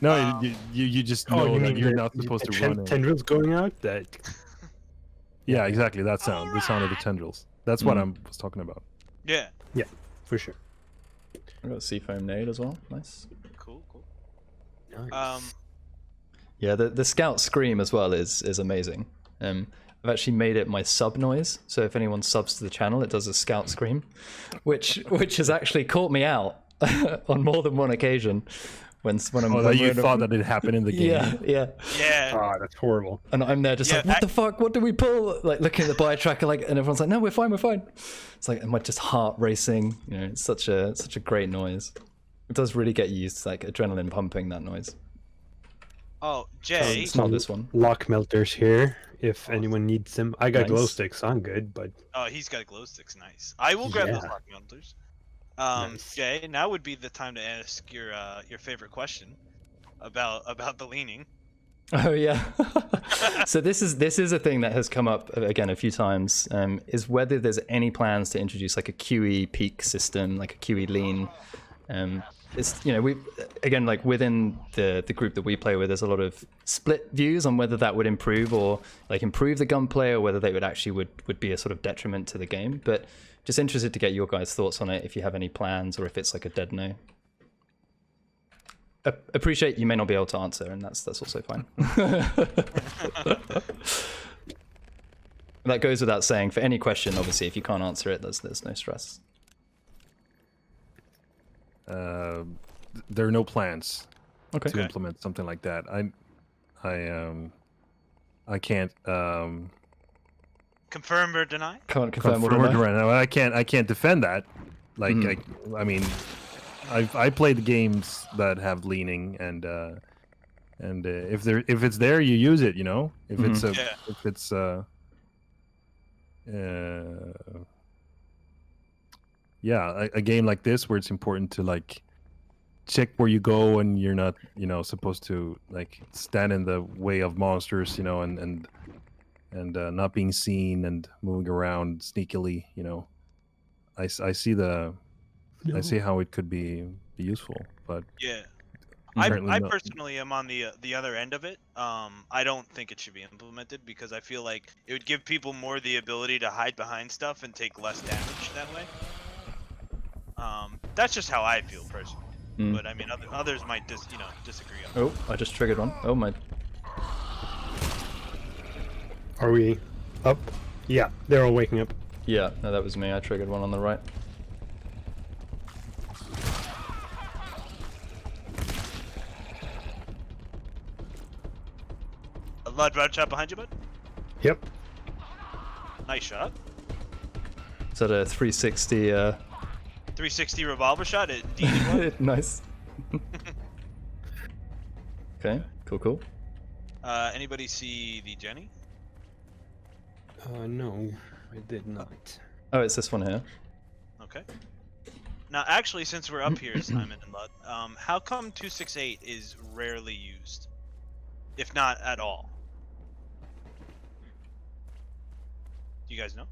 No, you just know that you're not supposed to run. Tendrils going out. That. Yeah, exactly. That sound. The sound of the tendrils. That's what I was talking about. Yeah. Yeah, for sure. I got a seafoam nade as well. Nice. Cool. Nice. Yeah, the scout scream as well is amazing. I've actually made it my sub noise, so if anyone subs to the channel, it does a scout scream, which has actually caught me out on more than one occasion. When I'm Oh, that you thought that it happened in the game. yeah, Yeah. Ah, that's horrible. and I'm there just like, what the fuck? What do we pull? Like looking at the buy tracker, like, and everyone's like, no, we're fine. It's like, am I just heart racing? You know, it's such a great noise. It does really get you used to like adrenaline pumping, that noise. Oh, Jay. It's not this one. Lock melters here, if anyone needs them. I got glow Nice. sticks, I'm good, but Oh, he's got glow sticks. Nice. I will grab those Yeah. lock melters. Nice. Jay, now would be the time to ask your favorite question about the leaning. Oh yeah. So this is a thing that has come up again a few times. Is whether there's any plans to introduce like a QE peak system, like a QE lean. It's, you know, we again, like within the group that we play with, there's a lot of split views on whether that would improve or like improve the gunplay, or whether they would actually would be a sort of detriment to the game. But just interested to get your guys' thoughts on it, if you have any plans or if it's like a dead no. Appreciate you may not be able to answer, and that's also fine. That goes without saying. For any question, obviously, if you can't answer it, there's no stress. There are no plans to implement something like that. I can't Confirm or deny? Can't confirm or confirm or deny. deny. I can't defend that. Like I mean, I played games that have leaning, and if it's there, you use it. You know, if it's a game like this where it's important to like check where you go, and you're not, you know, supposed to like stand in the way of monsters, you know, and not being seen and moving around sneakily, you know. I see I see how it could be useful, but Yeah. apparently I not. personally am on the other end of it. I don't think it should be implemented because I feel like it would give people more the ability to hide behind stuff and take less damage that way. That's just how I feel personally. But I mean, others might disagree on that. Oh, I just triggered one. Oh my. are we up? Yeah, they're all waking up. Yeah, no, that was me. I triggered one on the right. A Lud round shot behind you, bud. Yep. Nice shot. Is that a 360? 360 revolver shot. Indeed it was. Nice. Okay, cool. Anybody see the Jenny? No, I did not. Oh, it's this one here. Okay. Now, actually, since we're up here, Simon and Lud, how come 268 is rarely used, if not at all? Do you guys know?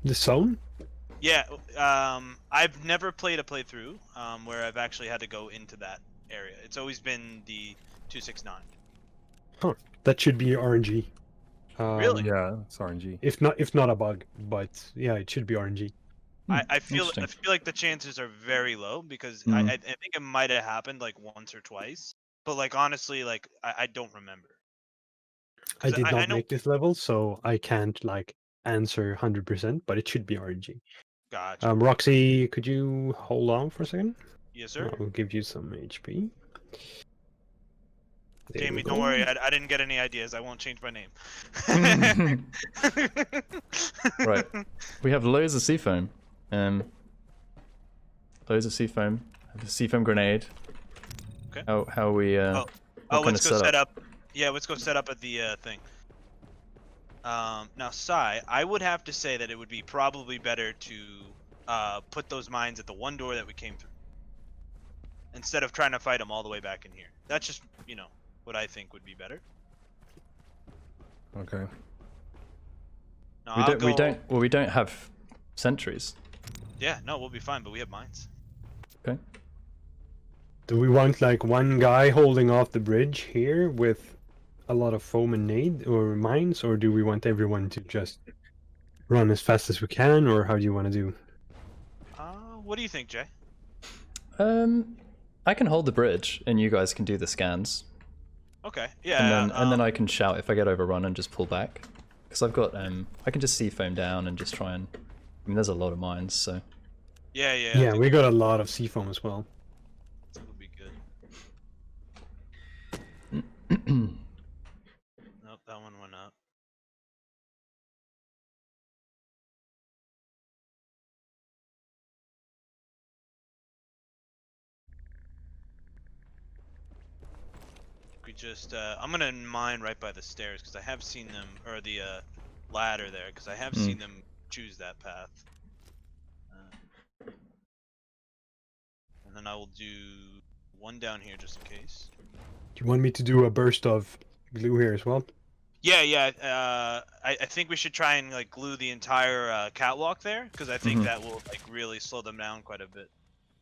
The zone? Yeah. I've never played a playthrough where I've actually had to go into that area. It's always been the 269. Huh. That should be RNG. Really? Yeah, it's RNG. If not a bug, but yeah, it should be RNG. I feel interesting. like the chances are very low because I think it might have happened like once or twice, but like honestly, like I don't remember. I 'Cause did I not know- make this level, so I can't like answer 100%, but it should be RNG. Gotcha. Roxy, could you hold on for a second? Yes, sir. I'll give you some HP. There Jamie, we don't go. worry. I didn't get any ideas. I won't change my name. Right. We have loads of seafoam. Loads of seafoam. I have a seafoam grenade. Okay. How are we? Oh, what kind let's of go setup? set up. Yeah, let's go set up at the thing. Now, Sai, I would have to say that it would be probably better to put those mines at the one door that we came through, instead of trying to fight them all the way back in here. That's just, what I think would be better. Okay. No, We don't have sentries. Yeah, no, we'll be fine, but we have mines. Okay. Do we want like one guy holding off the bridge here with a lot of foam and nade or mines, or do we want everyone to just run as fast as we can, or how do you want to do? What do you think, Jay? I can hold the bridge, and you guys can do the scans. Okay. Yeah. And then I can shout if I get overrun and just pull back, because I've got I can just see foam down and just try and. I mean, there's a lot of mines, so. Yeah. Yeah, we got a lot of seafoam as well. That would be good. Nope, that one went up. We just, I'm gonna mine right by the stairs because I have seen them, or the ladder there, because I have seen them choose that path. And then I will do one down here just in case. Do you want me to do a burst of glue here as well? Yeah. I think we should try and like glue the entire catwalk there because I think that will like really slow them down quite a bit.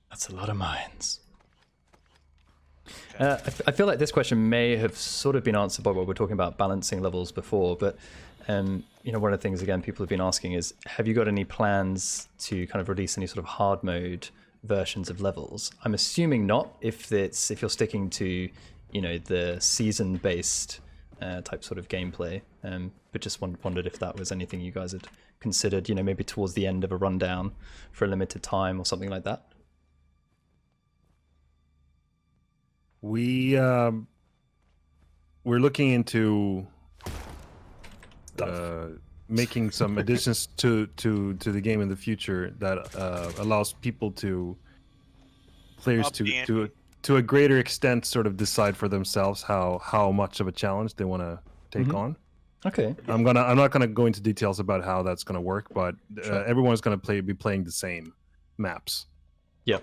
That's a lot of mines. Okay. I feel like this question may have sort of been answered by what we were talking about balancing levels before, but one of the things again people have been asking is, have you got any plans to kind of release any sort of hard mode versions of levels? I'm assuming not, if you're sticking to the season based type sort of gameplay, but just wondered if that was anything you guys had considered, maybe towards the end of a rundown for a limited time or something like that. We're looking into making some additions to the game in the future that allows players to a greater extent sort of decide for themselves how much of a challenge they want to take on. Okay. I'm not gonna go into details about how that's gonna work, but everyone's gonna be playing the same maps. Yeah.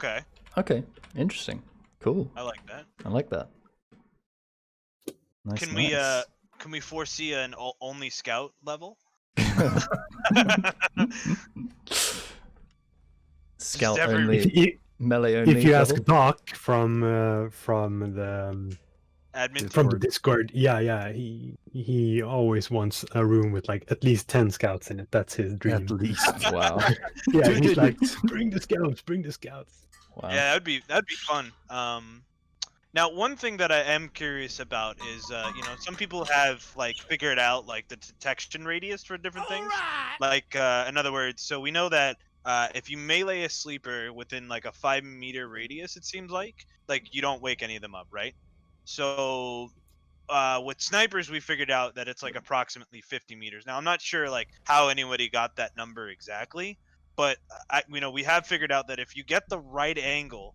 Okay. Interesting. Cool. I like that. I like that. Nice, Can we foresee an only scout level? Scout only, melee only. If you ask level? Doc from the Admin. Discord, yeah, he always wants a room with like at least 10 scouts in it. That's his dream. At least. Wow. Yeah, he's like, bring the scouts. Wow. Yeah, that'd be fun. Now, one thing that I am curious about is, some people have like figured out like the detection radius for different things. Like, in other words, so we know that if you melee a sleeper within like a 5-meter radius, it seems like you don't wake any of them up, right? So, with snipers, we figured out that it's like approximately 50 meters. Now, I'm not sure like how anybody got that number exactly, but we have figured out that if you get the right angle,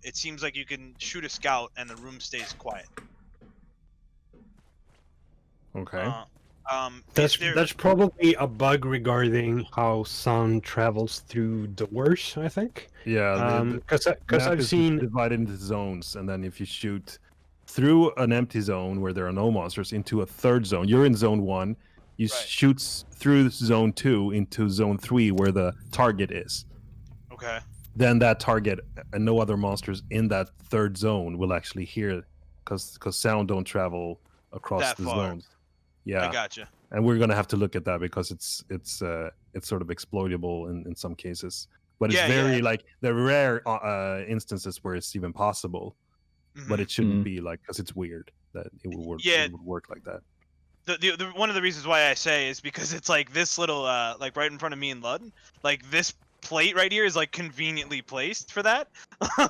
it seems like you can shoot a scout and the room stays quiet. Okay. That's probably a bug regarding how sound travels through doors, I think. Yeah. Because map I've is seen divided into zones, and then if you shoot through an empty zone where there are no monsters into a third zone, you're in zone 1. You shoot through zone 2 into zone 3 where the target is. Okay. Then that target and no other monsters in that third zone will actually hear, because sound don't travel across That the far. zones. Yeah, I gotcha. and we're gonna have to look at that because it's sort of exploitable in some cases. But it's very like the rare instances where it's even possible. But it shouldn't be like, because it's weird that it would work. Yeah. It would work like that. The one of the reasons why I say is because it's like this little like right in front of me and Lud, like this plate right here is like conveniently placed for that.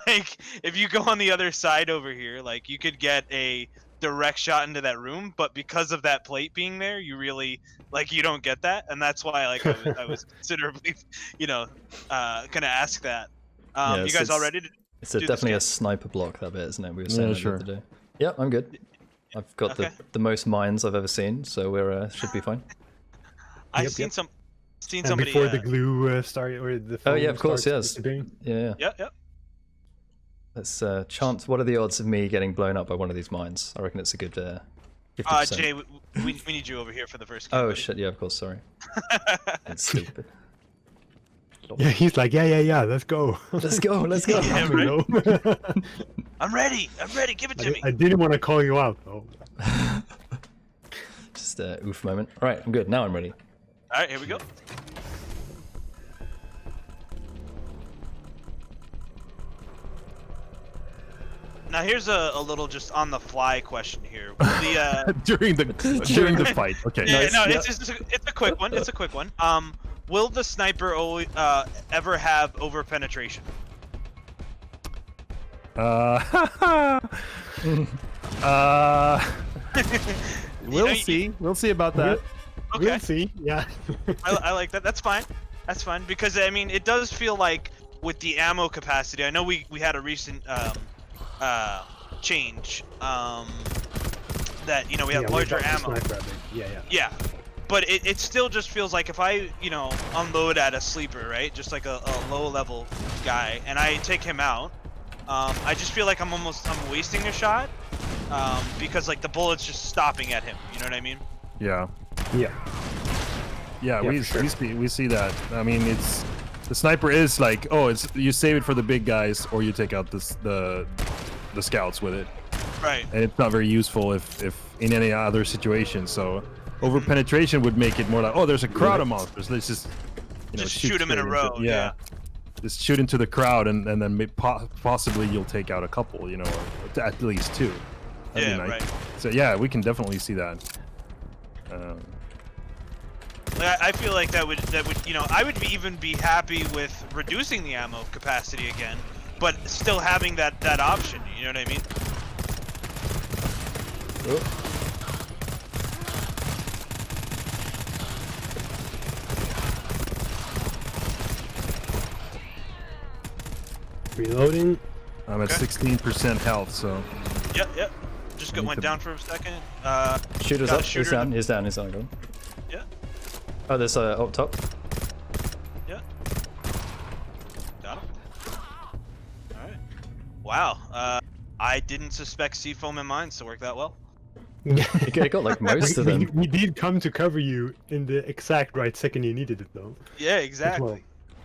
Like if you go on the other side over here, like you could get a direct shot into that room, but because of that plate being there, you really you don't get that, and that's why like I was considerably gonna ask that. You guys all ready to It's do definitely a this sniper block, that bit, isn't it? We were saying that sure. the other day. Yeah, I'm good. I've got the most mines I've ever seen, so we're should be fine. I've seen and somebody before the glue started, or the Oh yeah, of course, yes. distributing. Yeah. Yep. Let's chance. What are the odds of me getting blown up by one of these mines? I reckon it's a good 50%. Jay, we need you over here for the first game. Oh buddy. shit! Yeah, of course. Sorry. That's stupid. Yeah, he's like, yeah, let's go. Let's go. Yeah, right. No. I'm ready. Give it to me. I didn't want to call you out though. next oof moment. All right, I'm good. Now I'm ready. All right, here we go. Now here's a little just on the fly question here. Will the during the fight. Okay. yeah, Nice. no, Yeah. it's a quick one. It's a quick one. Will the sniper always, ever have over penetration? We'll see. We'll see about that. Okay. We'll see. Yeah. I like that. That's fine. That's fine because I mean it does feel like with the ammo capacity. I know we had a recent change that you know we have larger ammo. Yeah. But it still just feels like if I unload at a sleeper, right, just like a low level guy, and I take him out, I just feel like I'm wasting a shot because like the bullet's just stopping at him. You know what I mean? Yeah. Yeah. Yeah, Yeah, we for sure. we see that. I mean, it's the sniper is like, oh, it's you save it for the big guys, or you take out the scouts with it, Right. and it's not very useful if in any other situation. So over penetration would make it more like, oh, there's a crowd of monsters. Let's just Just shoot 'em in a straight row, into- yeah. Just shoot into the crowd, and then possibly you'll take out a couple, or at least two. That'd Yeah, be nice. right. So yeah, we can definitely see that. Like, I feel like that would I would even be happy with reducing the ammo capacity again, but still having that option. You know what I mean? Oh. Reloading. I'm at Okay. 16% health, so Yep. Just went down for a second. Shooter's got a up. shooter He's down. He's down. He's down. Go on. Yeah. Oh, there's up top. Yeah. Got him. All right. Wow. I didn't suspect Seafoam and mines to work that well. You got like most of them. We did come to cover you in the exact right second you needed it, though. Yeah, exactly. Well,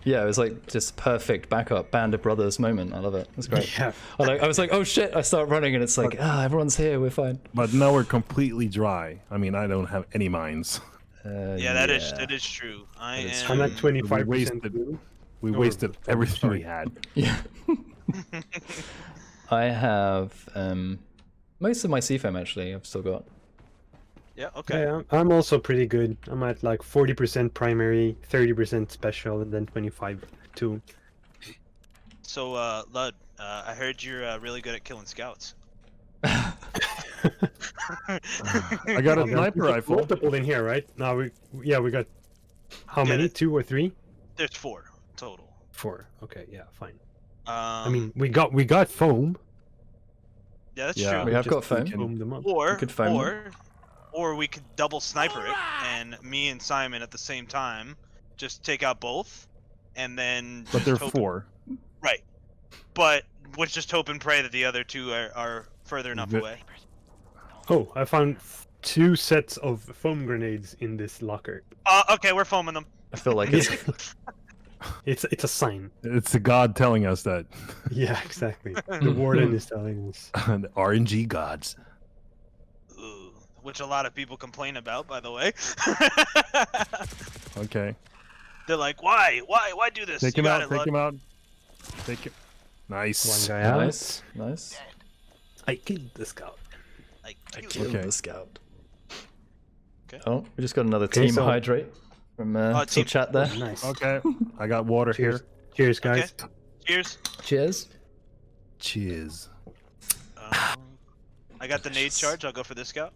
Yeah, it was like just perfect backup Band of Brothers moment. I love it. It's great. yeah. I was like, oh shit! I start running and it's like, everyone's here. We're fine. but now we're completely dry. I mean, I don't have any mines. Yeah, that is true. I is am. I'm at 25%. wasted- We Oh, wasted oh, everything we sorry. had. Yeah. I have most of my CFM actually. I've still got. Yeah. Okay. Yeah, I'm also pretty good. I'm at like 40% primary, 30% special, and then 25 too. So, Lud, I heard you're really good at killing scouts. I got a Oh, there's sniper rifle. multiple in here, right? Now we got how Yeah, many? that- 2 or 3? There's 4 total. 4. Okay, yeah, fine. I I mean, we got foam. yeah, that's Yeah. We true. have got Just foam. can- Foam them up. Or could foam them. or we could double sniper it, and me and Simon at the same time just take out both, and then. But just they're hope- 4. Right. But let's just hope and pray that the other 2 are further enough The- away. Oh, I found 2 sets of foam grenades in this locker. Okay, we're foaming them. I feel like it's. It's a sign. It's the god telling us that. Yeah, exactly. The warden is telling us. The RNG gods. Ooh, which a lot of people complain about, by the way. Okay. They're like, why do this? Take You him got out. it, Take Lud. him out. Take it. One Nice. guy out. Nice, nice. I killed the scout. Like, I dude, killed Okay. the scout. Okay. Oh, we just got another Okay, team so- hydrate from some team- chat there. Nice. Okay. I got water Cheers. here. Cheers, guys. cheers. Cheers. Cheers. I got the nade charge. I'll go for this scout.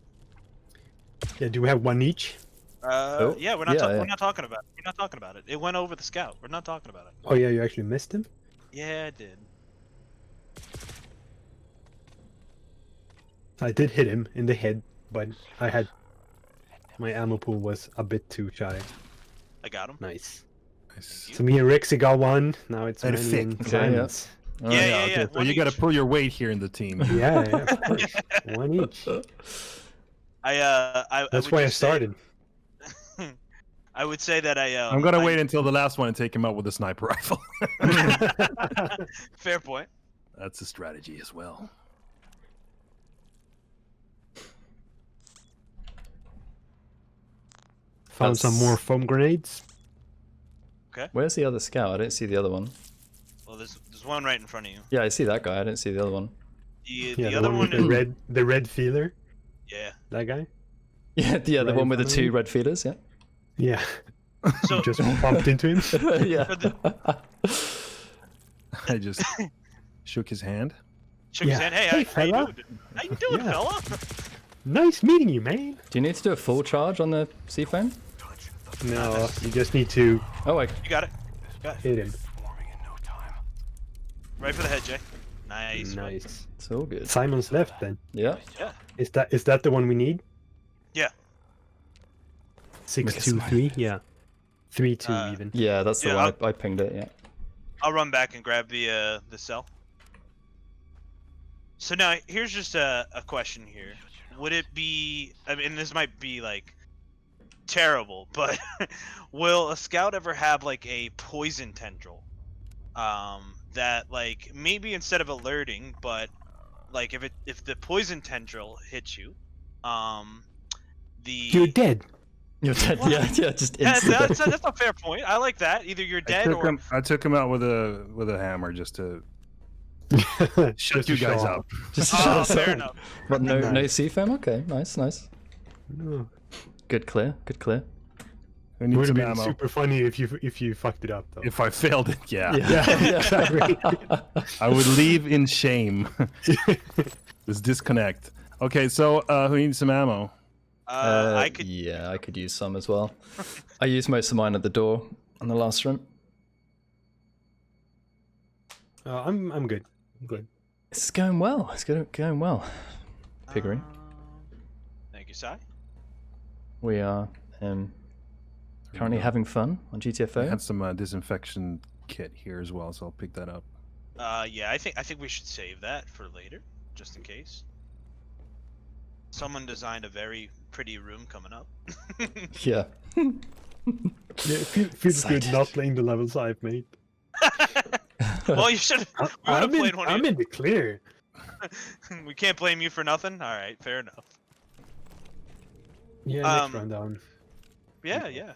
Yeah, do we have one each? Yeah, we're not. yeah, yeah. We're not talking about it. We're not talking about it. It went over the scout. We're not talking about it. Oh yeah, you actually missed him? Yeah, I did. I did hit him in the head, but my ammo pool was a bit too shy. I got him. Nice. Nice. So me and Rexy got one. Now it's Manny Perfect. and Okay, Simon's. All Yeah, right. yeah, Okay, so one you got to each. pull your weight here in the team. Yeah, yeah, of course. One each. I That's would why I just say- started. I would say that I'm gonna wait until the last one and take him out with a sniper rifle. Fair point. That's a strategy as well. Found some more foam grenades. Where's the other scout? I don't see the other one. Well, there's one right in front of you. Yeah, I see that guy. I don't see the other one. The other one with the red feeler. Yeah. That guy. Yeah, the Right one in with the front of 2 you? red feelers. Yeah. Yeah. So Just bumped into him. Yeah. I just shook his hand. shook his Yeah. hand. Hey, Hey, how you fella. doing? How you doing, Yeah. fella? Nice meeting you, man. Do you need to do a full charge on the seafoam? No, you just need to Oh, You got it. hit him. Right for the head, Jay. Nice. Nice. it's all good. Simon's left then. Yeah. Yeah. Is that the one we need? Yeah. 623. Yeah. 3-2 even. Yeah, that's the Yeah, one. I pinged it. Yeah. I'll run back and grab the cell. So now here's just a question here. Would it be? I mean, this might be like terrible, but will a scout ever have like a poison tendril? That like maybe instead of alerting, but like if the poison tendril hits you, You're dead. You're dead. What? Yeah. Just that's, instant that's, death. that's a fair point. I like that. Either you're dead or I took him out with a hammer just to shut Just you to guys show up. Just shut us fair up. enough. But no Nice. seafoam. Okay, nice. No. Good clear. Who It needs would have some been ammo? super funny if you fucked it up though. If I failed it, yeah. Yeah, exactly. I would leave in shame. This disconnect. Okay, so who needs some ammo? I could. Yeah, I could use some as well. I used most of mine at the door on the last run. I'm good. I'm good. It's going well. It's going well. Piggery. Thank you, Sai. We are currently having fun on I GTFO. had some disinfection kit here as well, so I'll pick that up. Yeah, I think we should save that for later, just in case. Someone designed a very pretty room coming up. Yeah. Yeah, it feels good Excited. not playing the levels I've made. Well, you should. We would have played one. I'm in the clear. We can't blame you for nothing. All right, fair enough. Yeah, Um, next round down. Yeah.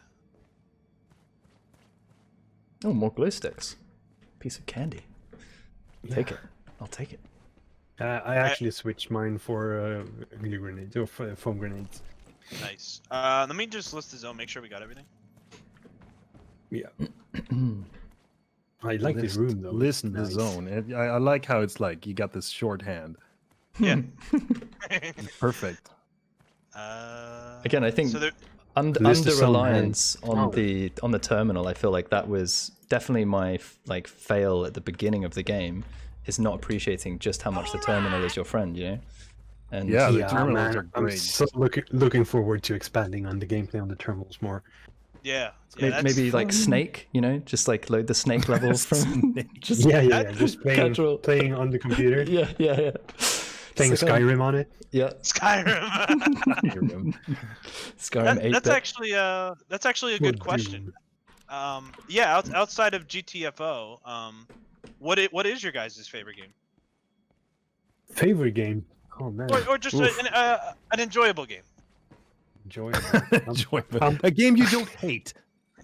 Oh, more glue sticks. Piece of candy. Take it. I'll take it. I actually switched mine for glue grenades or foam grenades. Nice. Let me just list the zone. Make sure we got everything. Yeah. I like this room though. List It's the nice. zone. I like how it's like you got this shorthand. Yeah. Perfect. Again, I think So there, under List of some reliance on Oh. the terminal, I feel like that was definitely my fail at the beginning of the game, is not appreciating just how much the terminal is your friend, you know? And Yeah, the Yeah, terminals man, are I'm great. so looking forward to expanding on the gameplay on the terminals more. yeah. maybe, that's like fun. Snake, you know, just like load the Snake level from just Yeah. Just Casual. playing on the computer, yeah. playing Just like, Skyrim on it. Yeah, Skyrim. Skyrim 8 that's actually a good Oh, question. dude. Yeah, outside of GTFO, what is your guys' favorite game, Favorite game? Oh man, or just Oof. an enjoyable game? enjoyable. Enjoyable. A game you don't hate.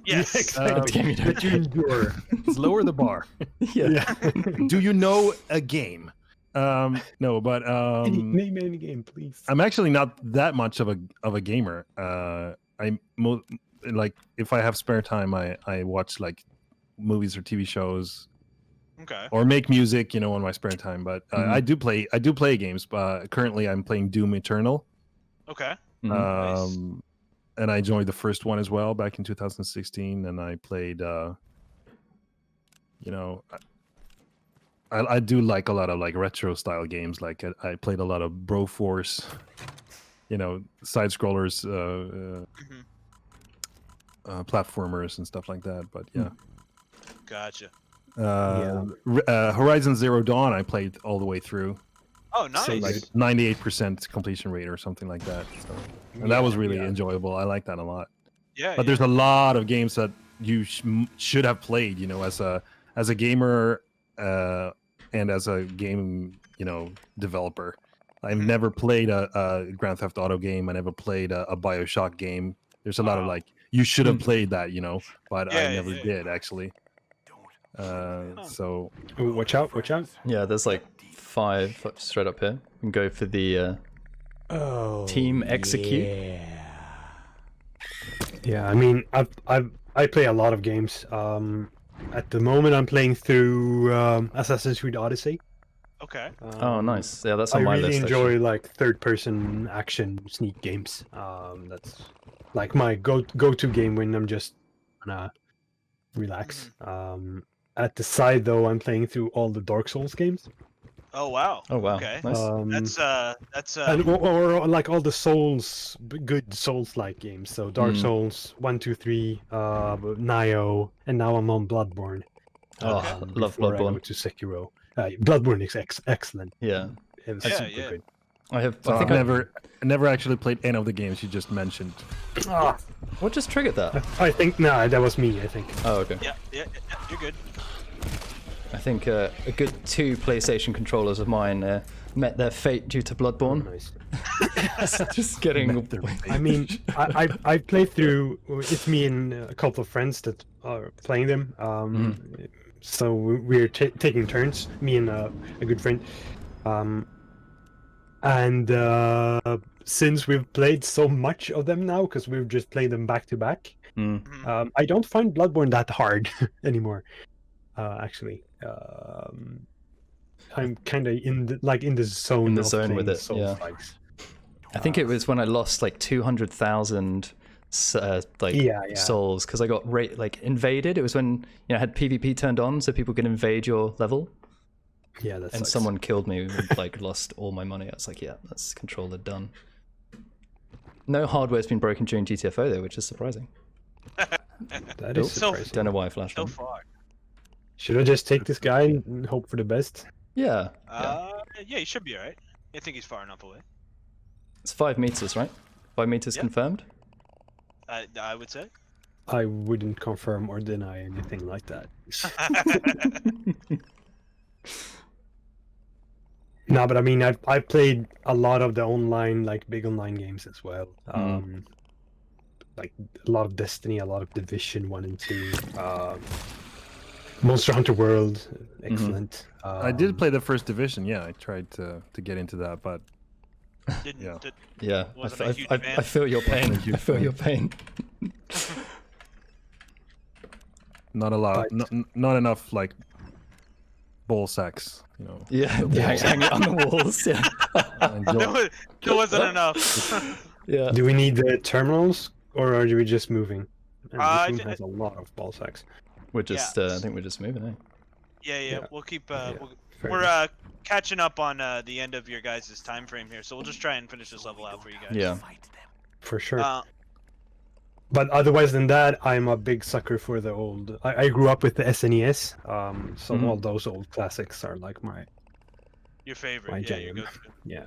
Yes. exactly. game you don't That you endure. Let's lower the bar. yeah. Yeah. Do you know a game? No, but Name any game, please. I'm actually not that much of a gamer. Like if I have spare time, I watch like movies or TV shows Okay. or make music, you know, on my spare time. But Mhm. I do play games. But currently, I'm playing Doom Eternal. Okay. Mhm. Nice. And I joined the first one as well back in 2016, and I played. You know, I do like a lot of like retro style games. Like I played a lot of Broforce, you know, side scrollers, Mhm. Platformers and stuff like that. But yeah, Gotcha. Horizon Zero Dawn I played all the way through, Oh, nice. So, like 98% completion rate or something like that. So, and that was really Yeah. enjoyable. I like that a lot. Yeah. But there's a lot of games that you should have played, you know, as a gamer and as a game, you know, developer. I've never played a Grand Theft Auto game. I never played a BioShock game. There's a lot of Wow. like you should have played that, but I Yeah, never yeah. did actually. So Oh, watch out! Watch out! Yeah, there's like 5 straight up here. We can go for the team execute. Yeah, I mean, I play a lot of games. At the moment, I'm playing through Assassin's Creed Odyssey. Okay. Oh, nice. Yeah, that's I on my really list. enjoy Actually. like third-person action sneak games. That's like my go-to game when I'm just gonna relax. At the side though, I'm playing through all the Dark Souls games. Oh wow. Oh wow, Okay. nice. That's And or like all the Souls, good Souls-like games. So Dark Souls 1, 2, 3, Nioh, and now I'm on Bloodborne. Oh, love Before I go Bloodborne. to Sekiro. Bloodborne is excellent. Yeah, It was Yeah, super yeah. good. I have. So I think I've never actually played any of the games you just mentioned. What just triggered that? I think that was me. I think. Oh, okay. yeah. You're good. I think a good 2 PlayStation controllers of mine met their fate due to Bloodborne. Nice. Just getting. I mean, I played through. It's me and a couple of friends that are playing them. So we're taking turns. Me and a good friend. And since we've played so much of them now, because we've just played them back to back, I don't find Bloodborne that hard anymore. Actually, I'm kind of in the zone. In the of zone with playing it, yeah. Souls-likes. I think it was when I lost like 200,000 souls because I got invaded. It was when I had PvP turned on so people could invade your level. Yeah, that And sucks. someone killed me and lost all my money. I was like, yeah, that's controller done. No hardware's been broken during GTFO though, which is surprising. That is So- surprising. Don't know why I flashed So on. far. Should I just take this guy and hope for the best? Yeah, Yeah, he should be alright. I think he's far enough away. it's 5 meters, right? 5 meters Yep. confirmed. I would say. I wouldn't confirm or deny anything like that. No, but I mean, I've played a lot of the online, big online games as well. Like a lot of Destiny, a lot of Division 1 and 2. Monster Hunter World, excellent. I did play the first Division. Yeah, I tried to get into that, but Didn't. Yeah. Yeah, Wasn't a huge fan. I feel your pain. I feel your pain. not a lot, not enough ball sacks. Yeah, hang it on the walls. Yeah, There wasn't enough. yeah. Do we need the terminals, or are we just moving? And I this thi- one has a lot of ball sacks. We're just. I think we're just moving. Eh? Yeah. Yeah. We'll keep. fair We're enough. catching up on the end of your guys' time frame here, so we'll just try and finish this level out for you guys. Yeah. For sure. Uh, But otherwise than that, I'm a big sucker for the old. I grew up with the SNES, so all those old classics are like my your favorite. My Yeah, your jam. go-to. yeah.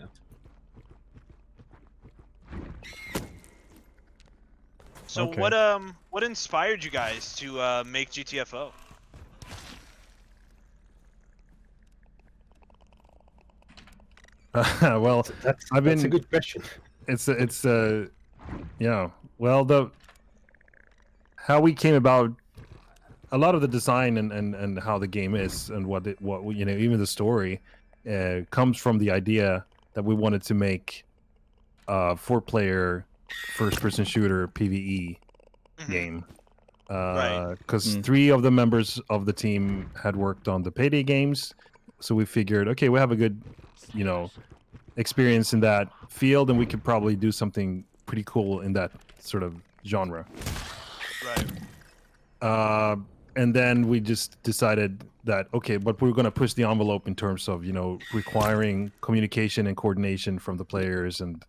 So Okay. what inspired you guys to make GTFO? Well, That's I've that's a been- good question. well, how we came about, a lot of the design and how the game is and what even the story comes from the idea that we wanted to make a 4-player first-person shooter PvE Mhm. game. Right. Because 3 of the members of the team had worked on the Payday games, so we figured, okay, we have a good, experience in that field, and we could probably do something pretty cool in that sort of genre. Right. And then we just decided that, okay, but we're going to push the envelope in terms of, requiring communication and coordination from the players and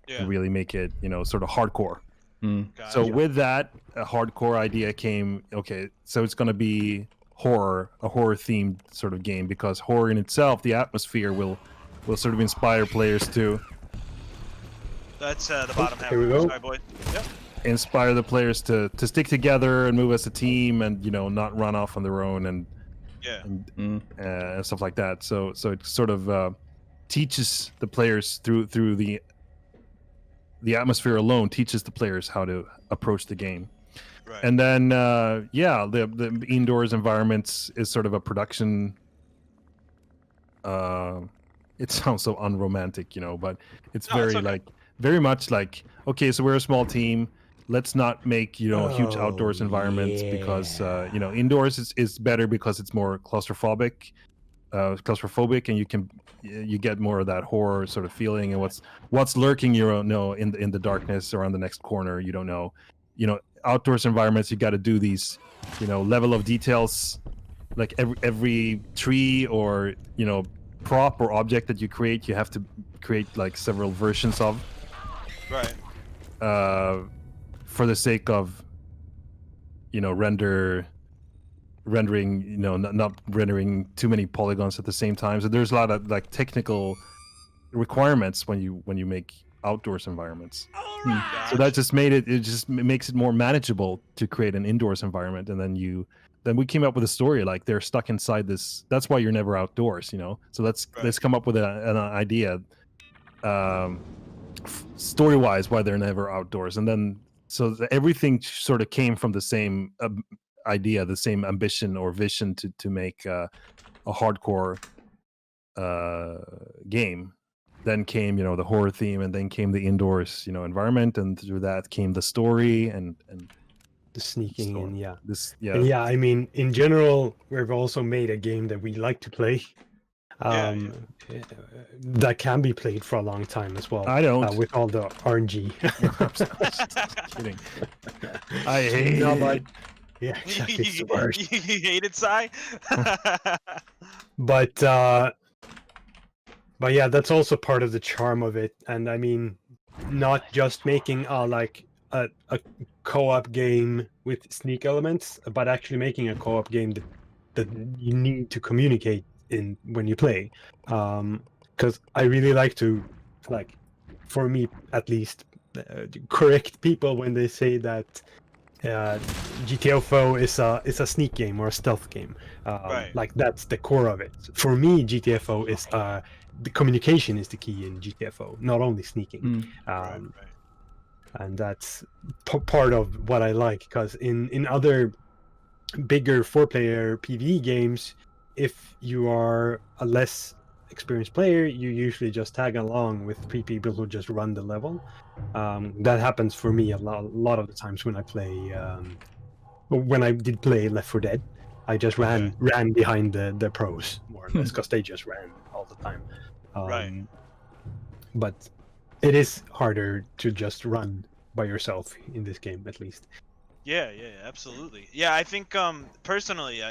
Yeah. really make it, sort of hardcore. Gotcha. So with that, a hardcore idea came, okay, so it's going to be a horror themed sort of game, because horror in itself, the atmosphere will sort of inspire players to That's the bottom half. here we go. Sorry, boy. Yep. inspire the players to stick together and move as a team and, not run off on their own and Yeah. stuff like that. So it sort of teaches the players through the atmosphere alone, teaches the players how to approach the game. Right. And then the indoors environments is sort of a production. It sounds so unromantic, but it's No, it's very okay. very much like, okay, so we're a small team. Let's not make huge Oh, outdoors environments because yeah. indoors is better because it's more claustrophobic, and you get more of that horror sort of feeling, and what's lurking, you don't know, in the darkness around the next corner, you don't know. Outdoors environments, you got to do these level of details, like every tree or prop or object that you create, you have to create like several versions of, Right. for the sake of rendering, not rendering too many polygons at the same time. So there's a lot of like technical requirements when you make outdoors environments. So that just makes it more manageable to create an indoors environment. And then we came up with a story, like they're stuck inside this. That's why you're never outdoors, So let's come up with an idea, story wise, why they're never outdoors. And then everything sort of came from the same idea, the same ambition or vision to make a hardcore game. Then came the horror theme, and then came the indoors environment, and through that came the story and The sneaking story. and yeah. And yeah, I mean, in general, we've also made a game that we like to play. That can be played for a long time as well. I don't. With all the RNG. Just kidding. I hate it. Yeah, exactly. It's the worst. You hate it, Sai? But yeah, that's also part of the charm of it. And I mean, not just making a co-op game with sneak elements, but actually making a co-op game that you need to communicate in when you play. Because I really like to, for me at least, correct people when they say that GTFO is a sneak game or a stealth game. Right. Like that's the core of it. For me, GTFO is the communication is the key in GTFO, not only sneaking. Right. And that's part of what I like, because in other bigger 4-player PvE games, if you are a less experienced player, you usually just tag along with 3 people who just run the level. That happens for me a lot of the times when I play. When I did play Left 4 Dead, I just ran behind the pros more or less, because they just ran all the time. Right. But it is harder to just run by yourself in this game, at least. Yeah, absolutely. Yeah, I think personally,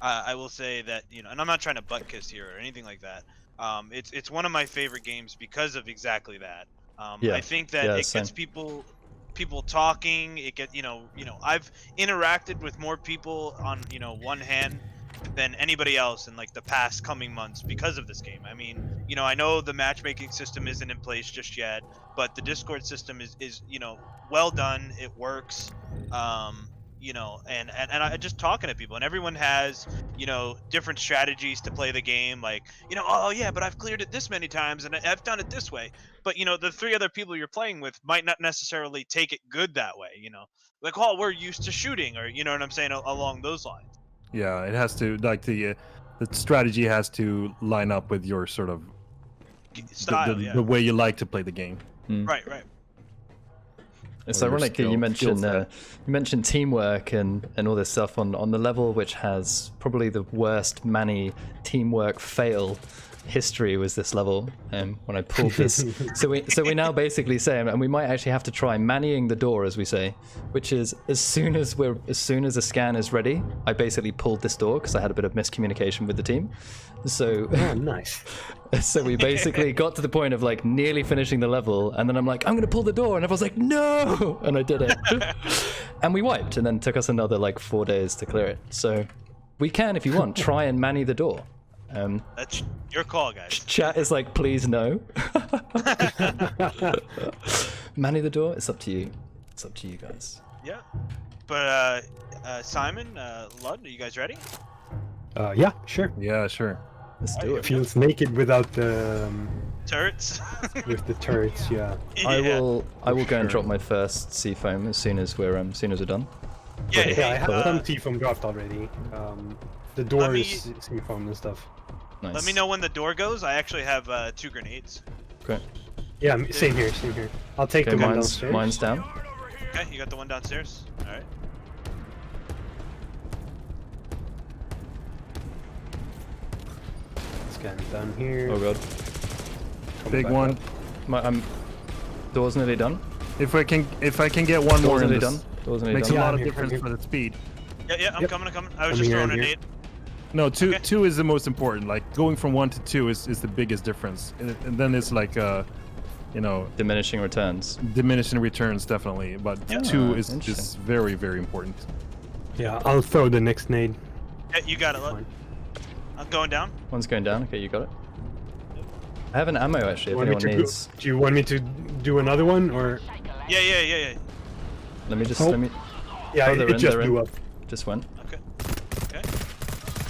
I will say that, and I'm not trying to butt kiss here or anything like that. It's one of my favorite games because of exactly that. I think that it gets people talking. It get I've interacted with more people on one hand than anybody else in like the past coming months because of this game. I mean, I know the matchmaking system isn't in place just yet, but the Discord system is well done. It works. And I just talking to people, and everyone has different strategies to play the game. Like oh yeah, but I've cleared it this many times, and I've done it this way. But the 3 other people you're playing with might not necessarily take it good that way. Like, oh, we're used to shooting, or what I'm saying, along those lines. Yeah, it has to, like, the strategy has to line up with your sort of style, the way you like to play the game. Right. It's Or your ironic that you mentioned teamwork and all this stuff on the level, which has probably the worst Manny teamwork fail history was this level. When I pulled this, so we now basically say, and we might actually have to try mannying the door, as we say, which is as soon as the scan is ready, I basically pulled this door because I had a bit of miscommunication with the team. So nice. So we basically got to the point of like nearly finishing the level, and then I'm like, I'm gonna pull the door, and everyone's like, no, and I did it. And we wiped, and then took us another like 4 days to clear it. So we can, if you want, try and manny the door. That's your call, guys. Chat is like, please no. Manny the door, it's up to you. It's up to you guys. Yeah. But Simon, Lud, are you guys ready? Yeah, sure. Yeah, sure. Let's do it. Feels naked without the Turrets. with the turrets. Yeah. I will go and sure. drop my first sea foam as soon as we're done. Yeah, Okay. Yeah, I have some uh, tea from draft already. The door me- is seafoam and stuff. Nice. let me know when the door goes. I actually have 2 grenades. Okay. Yeah, same here, same here. I'll take Okay, the one mine's downstairs. mine's down. Okay, you got the one downstairs. All right. Scan down here. Oh god. come Big back one. up. Door's nearly done. If I can get one more Door's in nearly this, done. Door's nearly makes done. a Yeah, lot of I'm here, difference I'm for the speed. Yeah, I'm Yep. coming. I was I'm just here, throwing I'm a here. nade. No, two Okay. two is the most important. Like going from 1 to 2 is the biggest difference, and then it's like Diminishing returns. diminishing returns definitely. But Yeah. 2 is Interesting. very very important. Yeah, I'll throw the next nade. Yeah, you got it. Lud. Fine. I'm going down. One's going down. Okay, you got it. I have an ammo actually. If Want me anyone to go- needs, Do you want me to do another one or? Yeah. let me just Oh. let me. Yeah, Oh, they're it in, just they're in. blew up. Just went. Okay.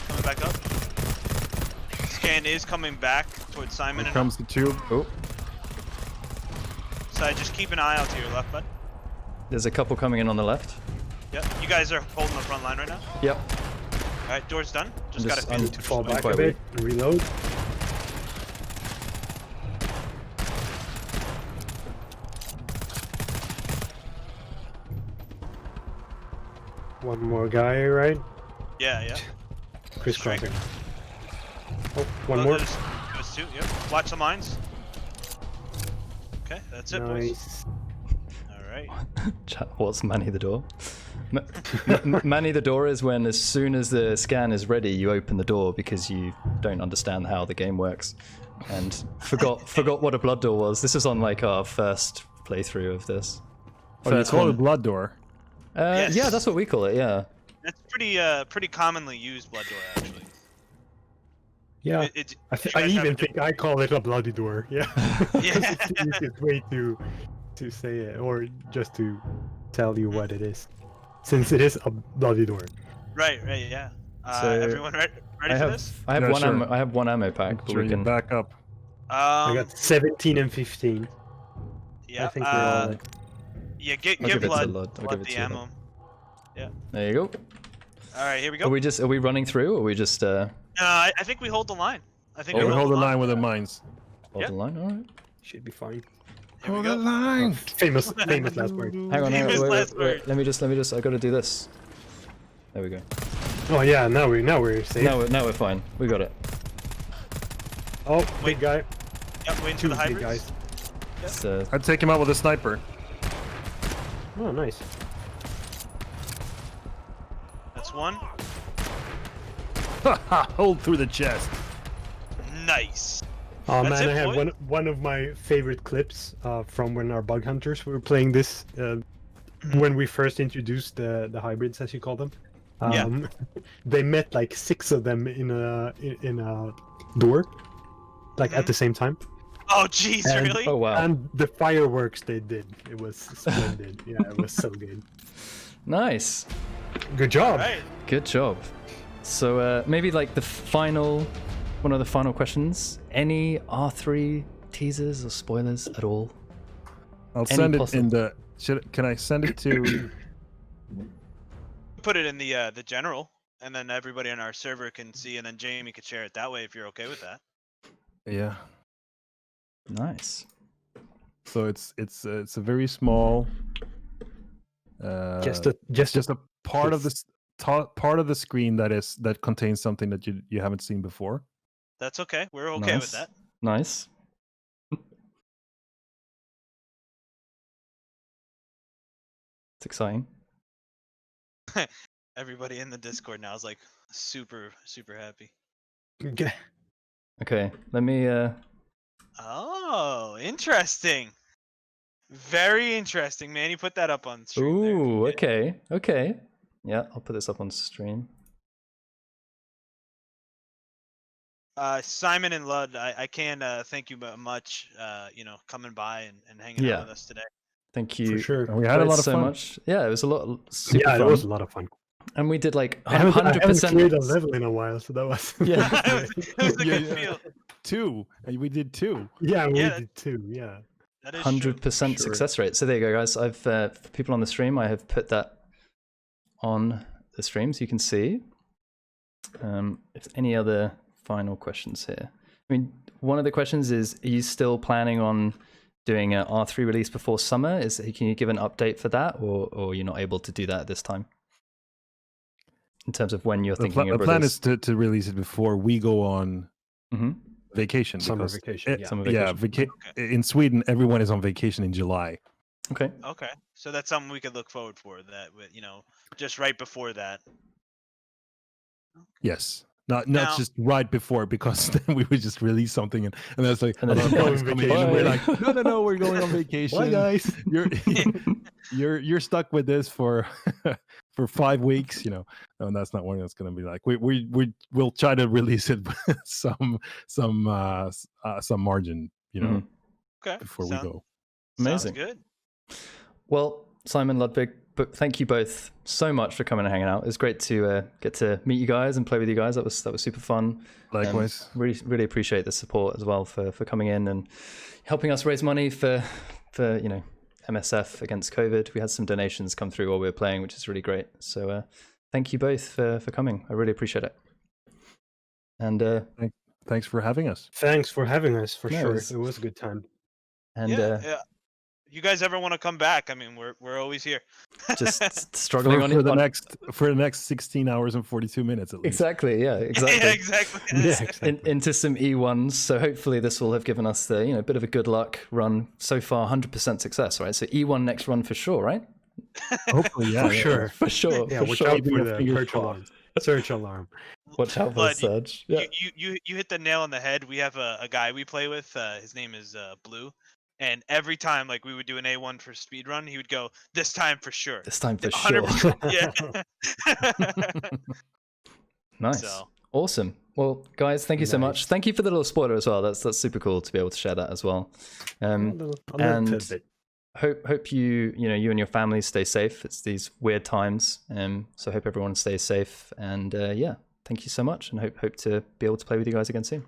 Coming back up. Scan is coming back towards Simon Here and comes the tube. Oh, So just keep an eye out to your left, bud. there's a couple coming in on the left. Yep. You guys are holding the front line right now. Yep. All right, door's done. Just I'm gotta just- feel I'm- Fall back quite a bit. Reload. One more guy, right? Yeah. Crisscrossing. Oh, one Oh, more. There's 2. Yep. Watch the mines. Okay, that's it, boys. Nice. All right. Chat, what's Manny the door? Manny the door is when as soon as the scan is ready, you open the door because you don't understand how the game works, and forgot what a blood door was. This is on like our first playthrough of this. Oh, you First call it one. blood door. Yes. Yeah, that's what we call it. Yeah. That's pretty commonly used blood door actually. Yeah. It, I, you I guys have a even think I call it a bloody door. Yeah. Yeah. It's the easiest way to say it, or just to tell you what it is, since it is a bloody door. Right, yeah. So, Everyone ready I for have this? I have Yeah, one sure. ammo. I have one ammo pack, but Sure, we you can. back up. I got 17 and 15. Yeah, I think we're all like, yeah, I'll give give it to blood, Lud. I'll blood give it the to you, ammo. There you go. All right, here we go. Are we running through, or are we just I think we hold the line. I think Oh, We we hold the line with the mines. hold Yep. the line? All right. should be fine. Here we go. line. Famous last word. Hang on. Famous last word. Let me just. I gotta do this. There we go. Oh yeah, now we're safe. Now we're fine. We got it. Oh, big guy. Yep, waiting for Two the big hybrids. guys. It's, I'd take him out with a sniper. Oh, nice. That's one. Hold through the chest. Nice. Oh That's man, it, I have boy. one of my favorite clips from when our bug hunters were playing this when we first introduced the hybrids, as you call them. Yeah. They met like 6 of them in a door, like at the same time. Oh, jeez, And- really? oh wow. And the fireworks they did, it was splendid. Yeah, it was so good. Nice. Good job. Right. Good job. So maybe like one of the final questions. Any R3 teasers or spoilers at all? I'll Any send it possible- in the. Can I send it to? Put it in the general, and then everybody on our server can see, and then Jamie could share it that way if you're okay with that. Yeah. Nice. So it's a very small. Just a part of this part of the screen that contains something that you haven't seen before. That's okay. We're okay with Nice. that. Nice. It's exciting. Everybody in the Discord now is like super happy. Okay. Okay, let me. Oh, interesting. Very interesting, man. You put that up on stream. there. Ooh, okay. Yeah, I'll put this up on stream. Simon and Lud, I can thank you much. Coming by and hanging Yeah. out with us today. Thank you. For sure. And we had a both lot of so fun. much. Yeah, it was a lot. Super Yeah, fun. it was a lot of fun. And we did like I haven't 100%. cleared a level in a while, so that was Yeah. it was a Yeah, good yeah. feel. 2, and we did 2. Yeah, we Yeah, did too. Yeah. That is true. 100% Sure. success rate. So there you go, guys. I've for people on the stream, I have put that on the stream so you can see. If any other final questions here. I mean, one of the questions is, are you still planning on doing an R3 release before summer? Can you give an update for that, or you're not able to do that at this time? In terms of when you're thinking of The plan release? is to release it before we go on vacation. Summer because vacation. Yeah. Summer Yeah, vacation. in Sweden, everyone is on vacation in July. Okay. Okay, so that's something we could look forward for. That just right before that. Yes. Not Now- just right before, because then we would just release something and that's like, And then "Oh, go it's on coming," vacation. and we're like, no, we're going on vacation. Bye, guys. You're stuck with this for for 5 weeks, and that's not what it's going to be like. We'll try to release it with some margin, Mhm. Okay. before we go. Amazing. Sounds good. Well, Simon, Ludwig, but thank you both so much for coming and hanging out. It was great to get to meet you guys and play with you guys. That was super fun. Likewise. Really appreciate the support as well for coming in and helping us raise money for MSF against COVID. We had some donations come through while we were playing, which is really great. So thank you both for coming. I really appreciate it. And Thanks for having us. Thanks for having us. For No, sure, it was a good time. and Yeah. You guys ever want to come back? I mean, we're always here. just struggling For, on for it. the next 16 hours and 42 minutes at least. Exactly. Yeah. Exactly. Yeah, exactly. Yeah, exactly. Into some E1s. So hopefully this will have given us the bit of a good luck run so far. 100% success, right? So E1 next run for sure, right? Hopefully, yeah. For sure. For sure. Yeah, for watch sure. out Keeping for your the fingers search crossed. alarm. Search alarm. Watch out for Bud, Surge. Yeah. You hit the nail on the head. We have a guy we play with. His name is Blue, and every time like we would do an A1 for speed run, he would go, "This time for sure." This time for sure. 100%. Yeah. Nice. So. Awesome. Well, guys, thank you so much. Nice. Thank you for the little spoiler as well. That's super cool to be able to share that as well. A little and tidbit. hope you and your family stay safe. It's these weird times, so hope everyone stays safe. And yeah, thank you so much, and hope to be able to play with you guys again soon.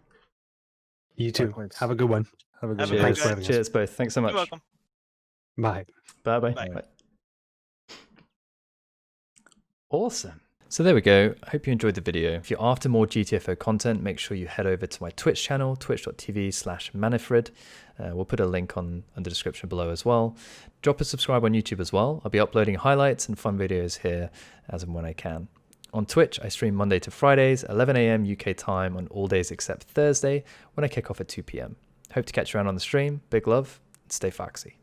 You too. Likewise. Have a good one. Have a good Have a one. good Thanks day. for having us. Cheers, both. Thanks so much. You're welcome. Bye. Bye-bye. Bye. Bye. Awesome. So there we go. I hope you enjoyed the video. If you're after more GTFO content, make sure you head over to my Twitch channel, twitch.tv/Manifred. We'll put a link on the description below as well. Drop a subscribe on YouTube as well. I'll be uploading highlights and fun videos here as and when I can. On Twitch, I stream Monday to Fridays, 11 a.m. UK time on all days except Thursday when I kick off at 2 p.m. Hope to catch you around on the stream. Big love and stay foxy.